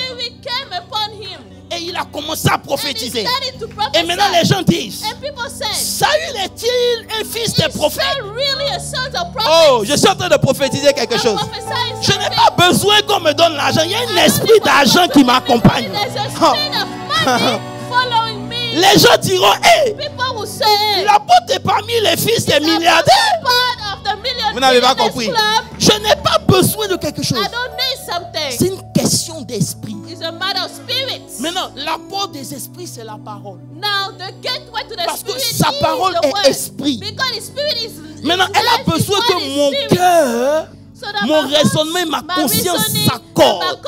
S2: Et il a commencé à prophétiser. Et maintenant les gens disent, Saül est-il un fils de prophète? Oh, je suis en train de prophétiser quelque chose. Je n'ai pas besoin qu'on me donne l'argent. Il y a un esprit d'argent qui m'accompagne. Les gens diront, hey, l'apôtre est parmi les fils des milliardaires. Vous n'avez pas compris. Je n'ai pas besoin de quelque chose. C'est une question d'esprit. Maintenant, l'apport des esprits, c'est la parole. Parce que sa parole est esprit. Maintenant, elle a besoin que mon cœur, mon raisonnement, ma conscience s'accordent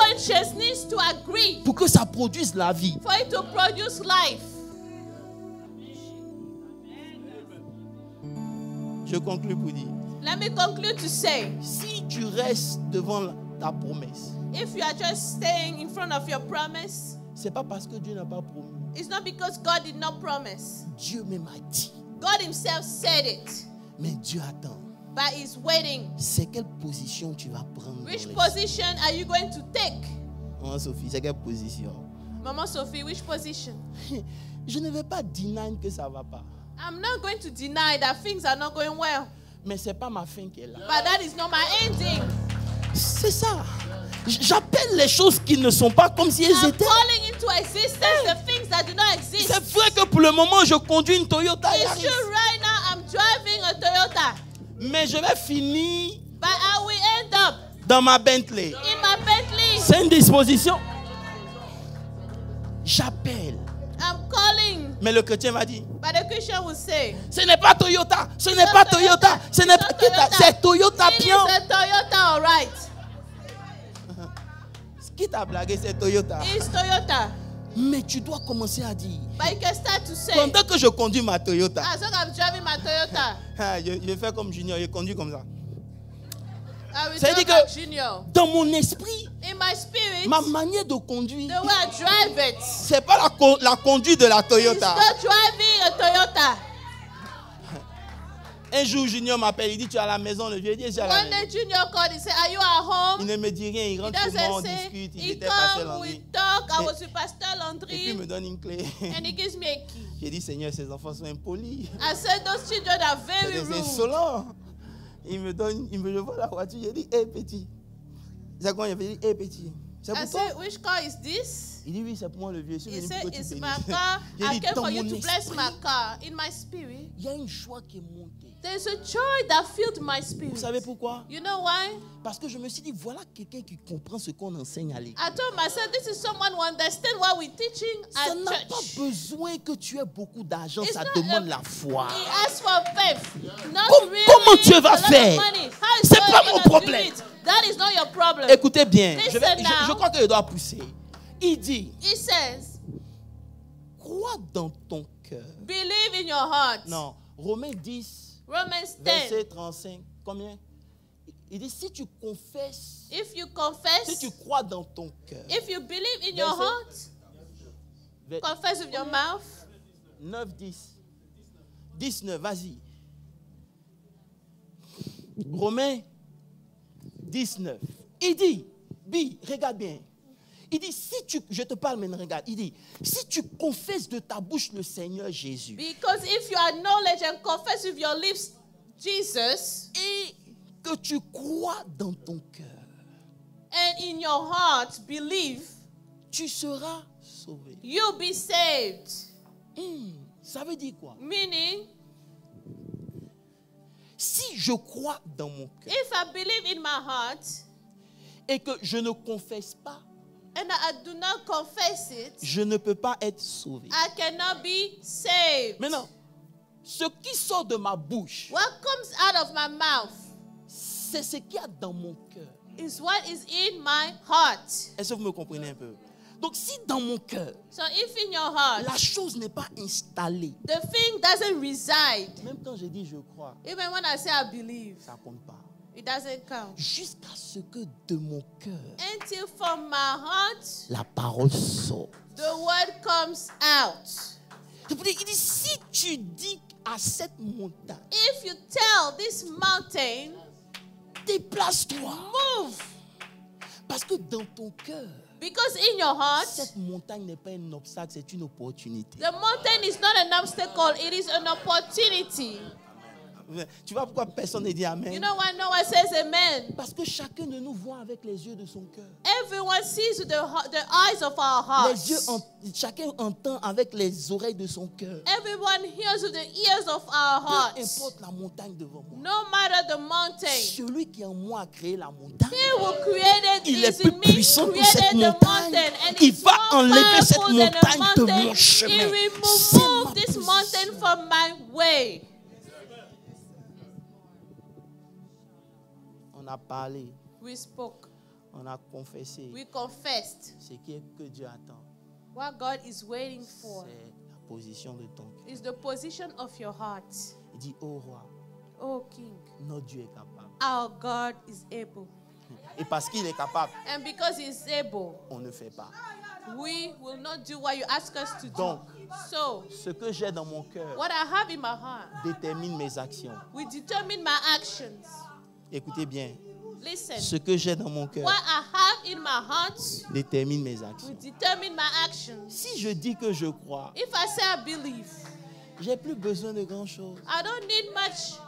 S2: pour que ça produise la vie. Je conclue pour dire.
S1: Let me conclude to say,
S2: si tu restes devant ta promesse,
S1: if you are just staying in front of your promise,
S2: C'est pas parce que Dieu n'a pas promis.
S1: It's not because God did not promise.
S2: Dieu même a dit.
S1: God himself said it.
S2: Mais Dieu attend.
S1: But he's waiting.
S2: C'est quelle position tu vas prendre?
S1: Which
S2: dans
S1: position are you going to take?
S2: Maman Sophie, c'est quelle position?
S1: Mama Sophie, which position?
S2: Je ne vais pas deny que ça va pas.
S1: I'm not going to deny that things are not going well.
S2: Mais c'est pas ma fin qui est là.
S1: But that is not my ending.
S2: C'est ça. J'appelle les choses qui ne sont pas comme si elles
S1: I'm
S2: étaient.
S1: calling into existence the things that do not exist.
S2: C'est vrai que pour le moment, je conduis une Toyota
S1: It's
S2: Yaris.
S1: true right now I'm driving a Toyota.
S2: Mais je vais finir
S1: But I will end up
S2: dans ma Bentley.
S1: in my Bentley.
S2: C'est une disposition. J'appelle.
S1: I'm calling.
S2: Mais le chrétien m'a dit,
S1: But the Christian will say,
S2: ce n'est pas Toyota, ce n'est pas Toyota, ce n'est pas Toyota, c'est Toyota
S1: it is
S2: Pion.
S1: a Toyota, all right.
S2: Ce qui t'a blagué, c'est Toyota.
S1: It's Toyota.
S2: Mais tu dois commencer à dire,
S1: But you can start to say,
S2: pendant que je conduis ma Toyota,
S1: as long as I'm driving my Toyota,
S2: je fais comme Junior, je conduis comme ça.
S1: I will
S2: Ça veut
S1: drive
S2: dire
S1: like
S2: que
S1: Junior.
S2: dans mon esprit,
S1: In my spirit,
S2: ma manière de conduire,
S1: the way I drive it,
S2: c'est pas la conduite de la
S1: it's
S2: Toyota.
S1: not driving a Toyota.
S2: Un jour, Junior m'appelle, il dit, tu es à la maison. Je lui ai dit, je suis à la
S1: One
S2: maison.
S1: day Junior called, he said, are you at home?
S2: Il ne me dit rien, il
S1: He
S2: rentre chez moi, on
S1: doesn't say,
S2: discute, il
S1: he
S2: était pasteur
S1: come, we
S2: Landry.
S1: talk, I
S2: Et-
S1: was with Pastor
S2: Et puis il me
S1: Landry,
S2: donne une clé.
S1: and he gives me a key.
S2: J'ai dit, Seigneur, ces enfants sont impolis.
S1: I said, those children are very
S2: C'est des
S1: rude.
S2: insolents. Il me donne, je vois la voiture, j'ai dit, hé petit. C'est quand il avait dit, hé petit. C'est
S1: I
S2: pour toi?
S1: said, which car is this?
S2: Il dit, oui, c'est pour moi le vieux. Je suis
S1: He
S2: venu
S1: said,
S2: pour que tu
S1: it's
S2: bénisses.
S1: my car.
S2: J'ai
S1: I
S2: dit,
S1: came
S2: dans
S1: for you
S2: mon
S1: to bless
S2: esprit,
S1: my car. In my spirit,
S2: il y a une joie qui est montée.
S1: there's a joy that filled my
S2: Vous
S1: spirit.
S2: savez pourquoi?
S1: You know why?
S2: Parce que je me suis dit, voilà quelqu'un qui comprend ce qu'on enseigne à l'église.
S1: I told myself, this is someone who understands what we're teaching
S2: Ça
S1: at
S2: n'a pas
S1: church.
S2: besoin que tu aies beaucoup d'argent,
S1: It's
S2: ça
S1: not
S2: demande
S1: a-
S2: la foi.
S1: He asked for faith. Not really
S2: Comment Dieu va
S1: a lot of
S2: faire?
S1: money. How is
S2: C'est
S1: God
S2: pas mon
S1: gonna do
S2: problème.
S1: it? That is not your problem.
S2: Écoutez bien,
S1: Listen
S2: je
S1: now.
S2: crois que je dois pousser. Il dit,
S1: He says,
S2: crois dans ton cœur.
S1: believe in your heart.
S2: Non, Romains 10,
S1: Romans 10.
S2: verset 35. Combien? Il dit, si tu confesses,
S1: If you
S2: si
S1: confess,
S2: tu crois dans ton cœur.
S1: if you believe in your
S2: Verset-
S1: heart, confess with your mouth.
S2: 9, 10. 19, vas-y. Romains 19. Il dit, regarde bien. Il dit, je te parle maintenant, regarde. Il dit, si tu confesses de ta bouche le Seigneur Jésus
S1: Because if you acknowledge and confess with your lips Jesus,
S2: et que tu crois dans ton cœur,
S1: and in your heart believe,
S2: tu seras sauvé.
S1: you'll be saved.
S2: Ça veut dire quoi?
S1: Meaning,
S2: Si je crois dans mon cœur
S1: if I believe in my heart
S2: et que je ne confesse pas,
S1: and I do not confess it,
S2: je ne peux pas être sauvé.
S1: I cannot be saved.
S2: Maintenant, ce qui sort de ma bouche,
S1: What comes out of my mouth
S2: c'est ce qu'il y a dans mon cœur.
S1: is what is in my heart.
S2: Est-ce que vous me comprenez un peu? Donc, si dans mon cœur,
S1: So if in your heart
S2: la chose n'est pas installée,
S1: the thing doesn't reside,
S2: même quand je dis je crois,
S1: even when I say I believe,
S2: ça compte pas.
S1: it doesn't count.
S2: Jusqu'à ce que de mon cœur,
S1: Until from my heart
S2: la parole sort.
S1: the word comes out.
S2: Il dit, si tu dis à cette montagne,
S1: If you tell this mountain,
S2: déplace-toi.
S1: move,
S2: Parce que dans ton cœur,
S1: because in your heart,
S2: cette montagne n'est pas un obstacle, c'est une opportunité.
S1: the mountain is not an obstacle, it is an opportunity.
S2: Tu vois pourquoi personne ne dit
S1: You
S2: Amen?
S1: know why no one says amen?
S2: Parce que chacun de nous voit avec les yeux de son cœur.
S1: Everyone sees with the eyes of our
S2: Les yeux,
S1: hearts.
S2: chacun entend avec les oreilles de son cœur.
S1: Everyone hears with the ears of our
S2: Peu
S1: hearts.
S2: importe la montagne devant moi.
S1: No matter the mountain,
S2: Celui qui en moi a créé la montagne,
S1: He who created
S2: il
S1: is
S2: est plus
S1: in me,
S2: puissant que cette
S1: created the
S2: montagne.
S1: mountain, and
S2: Il
S1: is
S2: va
S1: more
S2: enlever cette
S1: powerful than a
S2: montagne de mon
S1: mountain.
S2: chemin.
S1: He will
S2: C'est ma
S1: remove this
S2: position.
S1: mountain from my way.
S2: On a parlé,
S1: We spoke,
S2: on a confessé.
S1: we confessed.
S2: Ce qui est que Dieu attend,
S1: What God is waiting for
S2: c'est la position de ton cœur.
S1: is the position of your heart.
S2: Il dit, ô roi,
S1: Oh King,
S2: notre Dieu est capable.
S1: our God is able.
S2: Et parce qu'il est capable,
S1: And because He is able,
S2: on ne fait pas.
S1: we will not do what you ask us to do.
S2: Donc,
S1: So,
S2: ce que j'ai dans mon cœur
S1: what I have in my heart
S2: détermine mes actions.
S1: will determine my actions.
S2: Écoutez bien.
S1: Listen,
S2: Ce que j'ai dans mon cœur
S1: what I have in my heart
S2: détermine mes
S1: will
S2: actions.
S1: determine my actions.
S2: Si je dis que je crois,
S1: If I say I believe,
S2: j'ai plus besoin de grand-chose.
S1: I don't need much.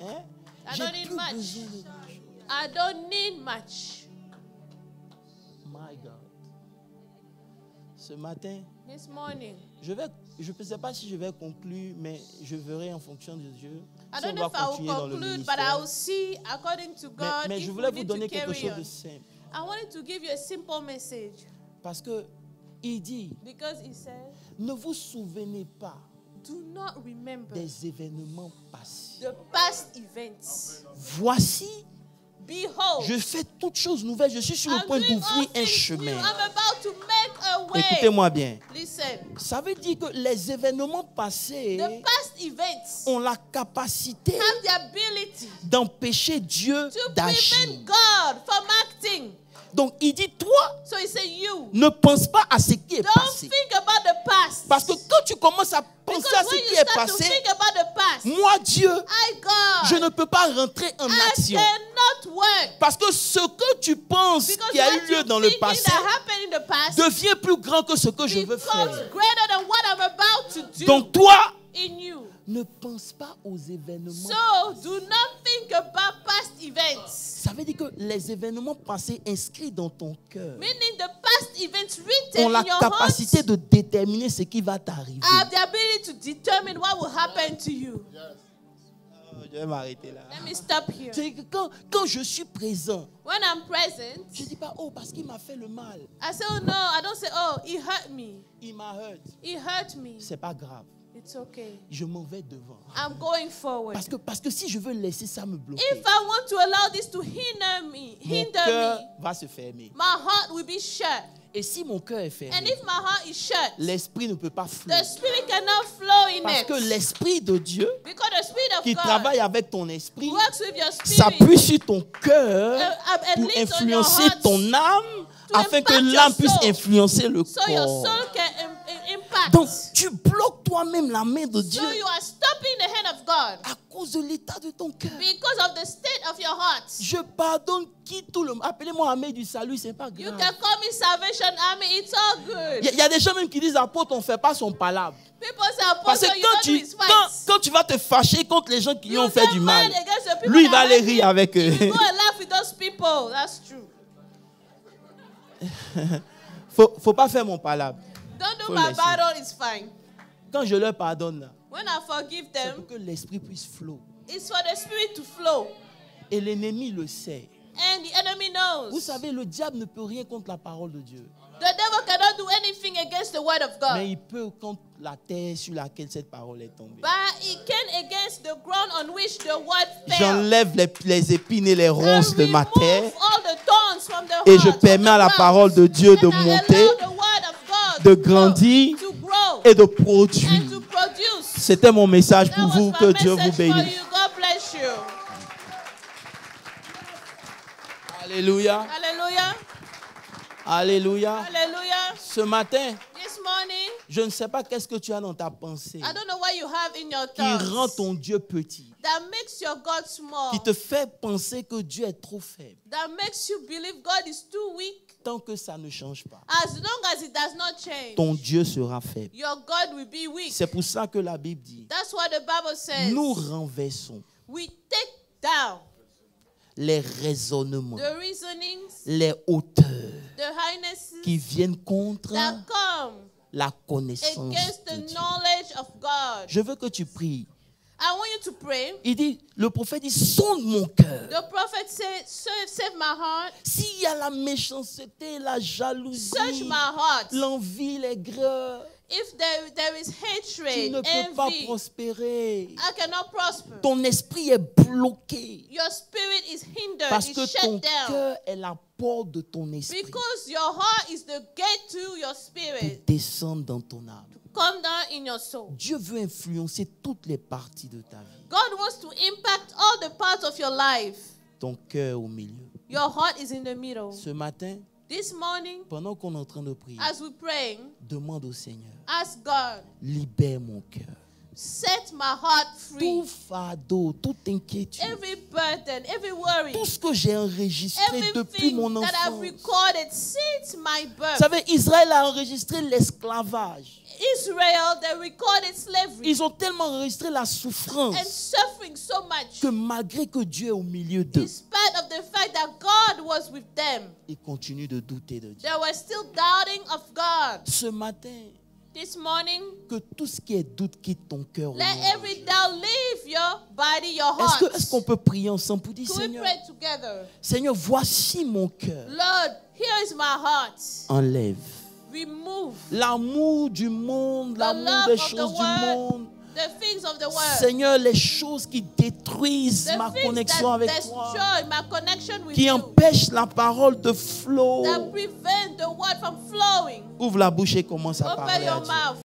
S2: Hein?
S1: I
S2: J'ai
S1: don't need
S2: plus
S1: much.
S2: besoin de grand-chose.
S1: I don't need much.
S2: My God. Ce matin,
S1: This morning,
S2: je ne sais pas si je vais conclure, mais je verrai en fonction de Dieu.
S1: I
S2: Si on
S1: don't know
S2: doit
S1: if I will
S2: continuer dans le
S1: conclude, but I
S2: ministère.
S1: will see according to God
S2: Mais
S1: if
S2: je
S1: we
S2: voulais vous
S1: need
S2: donner
S1: to
S2: quelque
S1: carry
S2: chose de
S1: on.
S2: simple.
S1: I wanted to give you a simple message
S2: Parce que il dit,
S1: because He said,
S2: ne vous souvenez pas
S1: do not remember
S2: des événements passés.
S1: the past events.
S2: Voici,
S1: Behold,
S2: je fais toutes choses nouvelles. Je suis sur le
S1: I'm
S2: point
S1: doing
S2: d'ouvrir
S1: all
S2: un
S1: things new.
S2: chemin.
S1: I'm about to make a way.
S2: Écoutez-moi bien.
S1: Listen,
S2: Ça veut dire que les événements passés
S1: the past events
S2: ont la capacité
S1: have the ability
S2: d'empêcher Dieu
S1: to
S2: d'agir.
S1: prevent God from acting.
S2: Donc il dit, toi,
S1: So He said, you
S2: ne pense pas à ce qui est
S1: don't
S2: passé.
S1: think about the past.
S2: Parce que quand tu commences à penser
S1: Because
S2: à
S1: when
S2: ce
S1: you
S2: qui est
S1: start to
S2: passé,
S1: think about the past,
S2: moi Dieu,
S1: I, God,
S2: je ne peux pas rentrer en
S1: I
S2: action.
S1: cannot work.
S2: Parce que ce que tu penses
S1: Because
S2: qui a
S1: what
S2: eu lieu
S1: you
S2: dans le
S1: thinking
S2: passé
S1: that happened in the past
S2: devient plus grand que ce que je veux
S1: becomes
S2: faire.
S1: greater than what I'm about to do
S2: Donc toi,
S1: in you.
S2: ne pense pas aux événements.
S1: So do not think about past events.
S2: Ça veut dire que les événements passés inscrits dans ton cœur
S1: Meaning the past events written
S2: ont la
S1: in your
S2: capacité
S1: heart
S2: de déterminer ce qui va t'arriver.
S1: have the ability to determine what will happen to you.
S2: Je vais m'arrêter là.
S1: Let me stop here.
S2: C'est que quand je suis présent,
S1: When I'm present,
S2: je ne dis pas, oh, parce qu'il m'a fait le mal.
S1: I say, oh no, I don't say, oh, he hurt me.
S2: Il m'a hurt.
S1: He hurt me.
S2: C'est pas grave.
S1: It's okay.
S2: Je m'en vais devant.
S1: I'm going forward.
S2: Parce que si je veux laisser ça me bloquer,
S1: If I want to allow this to hinder me,
S2: mon cœur va se fermer.
S1: my heart will be shut.
S2: Et si mon cœur est
S1: And
S2: fermé,
S1: if my heart is shut,
S2: l'esprit ne peut pas flouer.
S1: the Spirit cannot flow in
S2: Parce
S1: it.
S2: que l'esprit de Dieu
S1: Because the Spirit of
S2: qui
S1: God
S2: travaille avec ton esprit
S1: works with your spirit
S2: s'appuie sur ton cœur
S1: and
S2: pour
S1: leads on your
S2: influencer
S1: heart
S2: ton âme
S1: to
S2: afin que
S1: impact
S2: l'âme
S1: your
S2: puisse
S1: soul.
S2: influencer le
S1: so your
S2: corps.
S1: soul can impact.
S2: Donc tu bloques toi-même la main de Dieu
S1: So you are stopping the hand of God
S2: à cause de l'état de ton cœur.
S1: because of the state of your heart.
S2: Je pardonne qui tout le monde. Appelez-moi armée du salut, c'est pas
S1: You
S2: grave.
S1: can call me Salvation Army, it's all good.
S2: Il y a des gens même qui disent apôtre, on ne fait pas son palabre.
S1: People say,
S2: Parce que
S1: Apostle, you don't do his fights.
S2: quand tu vas te fâcher contre les gens qui lui
S1: You
S2: ont fait
S1: get
S2: du mal,
S1: mad against the people
S2: lui il
S1: that
S2: va aller
S1: hurt
S2: rire
S1: you.
S2: avec eux.
S1: You go and laugh with those people. That's true.
S2: Faut pas faire mon palabre.
S1: Don't do
S2: Faut
S1: my
S2: laisser.
S1: battle, it's fine.
S2: Quand je leur pardonne là,
S1: When I forgive
S2: c'est
S1: them,
S2: pour que l'esprit puisse flot.
S1: it's for the Spirit to flow.
S2: Et l'ennemi le sait.
S1: And the enemy knows.
S2: Vous savez, le diable ne peut rien contre la parole de Dieu.
S1: The devil cannot do anything against the word of God.
S2: Mais il peut contre la terre sur laquelle cette parole est tombée.
S1: But he can against the ground on which the word fell.
S2: J'enlève les épines et les ronces
S1: And
S2: de ma
S1: remove
S2: terre
S1: all the thorns from the
S2: et
S1: heart,
S2: je
S1: from
S2: permets
S1: the
S2: à la
S1: ground.
S2: parole de Dieu de
S1: And I
S2: monter,
S1: allow the word of God
S2: de
S1: to grow,
S2: grandir
S1: to grow
S2: et de
S1: and
S2: produire.
S1: to produce.
S2: C'était mon message
S1: That
S2: pour
S1: was
S2: vous.
S1: my
S2: Que Dieu vous
S1: message for
S2: bénisse.
S1: you. God bless you.
S2: Alléluia.
S1: Hallelujah.
S2: Alléluia.
S1: Hallelujah.
S2: Ce matin,
S1: This morning,
S2: je ne sais pas qu'est-ce que tu as dans ta pensée
S1: I don't know what you have in your
S2: qui rend
S1: thoughts
S2: ton Dieu petit,
S1: that makes your God small,
S2: qui te fait penser que Dieu est trop faible.
S1: that makes you believe God is too weak.
S2: Tant que ça ne change pas,
S1: As long as it does not change,
S2: ton Dieu sera faible.
S1: your God will be weak.
S2: C'est pour ça que la Bible dit,
S1: That's what the Bible says.
S2: nous renversons
S1: We take down
S2: les raisonnements,
S1: the reasonings,
S2: les hauteurs
S1: the highnesses
S2: qui viennent contre
S1: that come
S2: la connaissance
S1: against
S2: de
S1: the
S2: Dieu.
S1: knowledge of God.
S2: Je veux que tu pries.
S1: I want you to pray.
S2: Il dit, le prophète dit, sonde mon cœur.
S1: The prophet said, save my heart,
S2: S'il y a la méchanceté, la
S1: search
S2: jalousie,
S1: my heart.
S2: l'envie, l'aigreur,
S1: If there is
S2: tu
S1: hatred,
S2: ne peux pas
S1: envy,
S2: prospérer.
S1: I cannot prosper.
S2: Ton esprit est bloqué
S1: Your spirit is hindered,
S2: parce
S1: is
S2: que
S1: shut
S2: ton
S1: down.
S2: cœur est la porte de ton esprit
S1: Because your heart is the gate to your
S2: pour
S1: spirit.
S2: descendre dans ton âme.
S1: Come down in your soul.
S2: Dieu veut influencer toutes les parties de ta vie.
S1: God wants to impact all the parts of your life.
S2: Ton cœur au milieu.
S1: Your heart is in the middle.
S2: Ce matin,
S1: This morning,
S2: pendant qu'on est en train de prier,
S1: as we praying,
S2: demande au Seigneur,
S1: ask God,
S2: libère mon cœur.
S1: set my heart free.
S2: Tout fardeau, toute inquiétude,
S1: Every burden, every worry,
S2: tout ce que j'ai enregistré depuis
S1: everything
S2: mon
S1: that I've
S2: enfance.
S1: recorded since my
S2: Vous
S1: birth.
S2: savez, Israël a enregistré l'esclavage.
S1: Israel, they recorded slavery
S2: Ils ont tellement enregistré la
S1: and
S2: souffrance
S1: suffering so much.
S2: que malgré que Dieu est au milieu d'eux,
S1: In spite of the fact that God was with them,
S2: ils continuent de douter de Dieu.
S1: they were still doubting of God.
S2: Ce matin,
S1: This morning,
S2: que tout ce qui est doute quitte ton cœur. au nom
S1: let
S2: de
S1: every
S2: Jésus.
S1: doubt leave your body, your heart.
S2: Est-ce qu'on peut prier ensemble pour dire,
S1: Can we
S2: Seigneur,
S1: pray together?
S2: Seigneur, voici mon cœur.
S1: Lord, here is my heart.
S2: Enlève
S1: Remove
S2: l'amour du monde,
S1: the
S2: l'amour
S1: love
S2: des
S1: of the
S2: choses du
S1: world,
S2: monde.
S1: the things of the world,
S2: Seigneur, les choses qui détruisent
S1: the
S2: ma
S1: things
S2: connexion
S1: that
S2: avec
S1: destroy
S2: toi,
S1: my connection with
S2: qui
S1: you,
S2: empêchent la parole de flow.
S1: that prevent the word from flowing.
S2: Ouvre la bouche et commence à
S1: Open
S2: parler à
S1: your
S2: Dieu.
S1: mouth.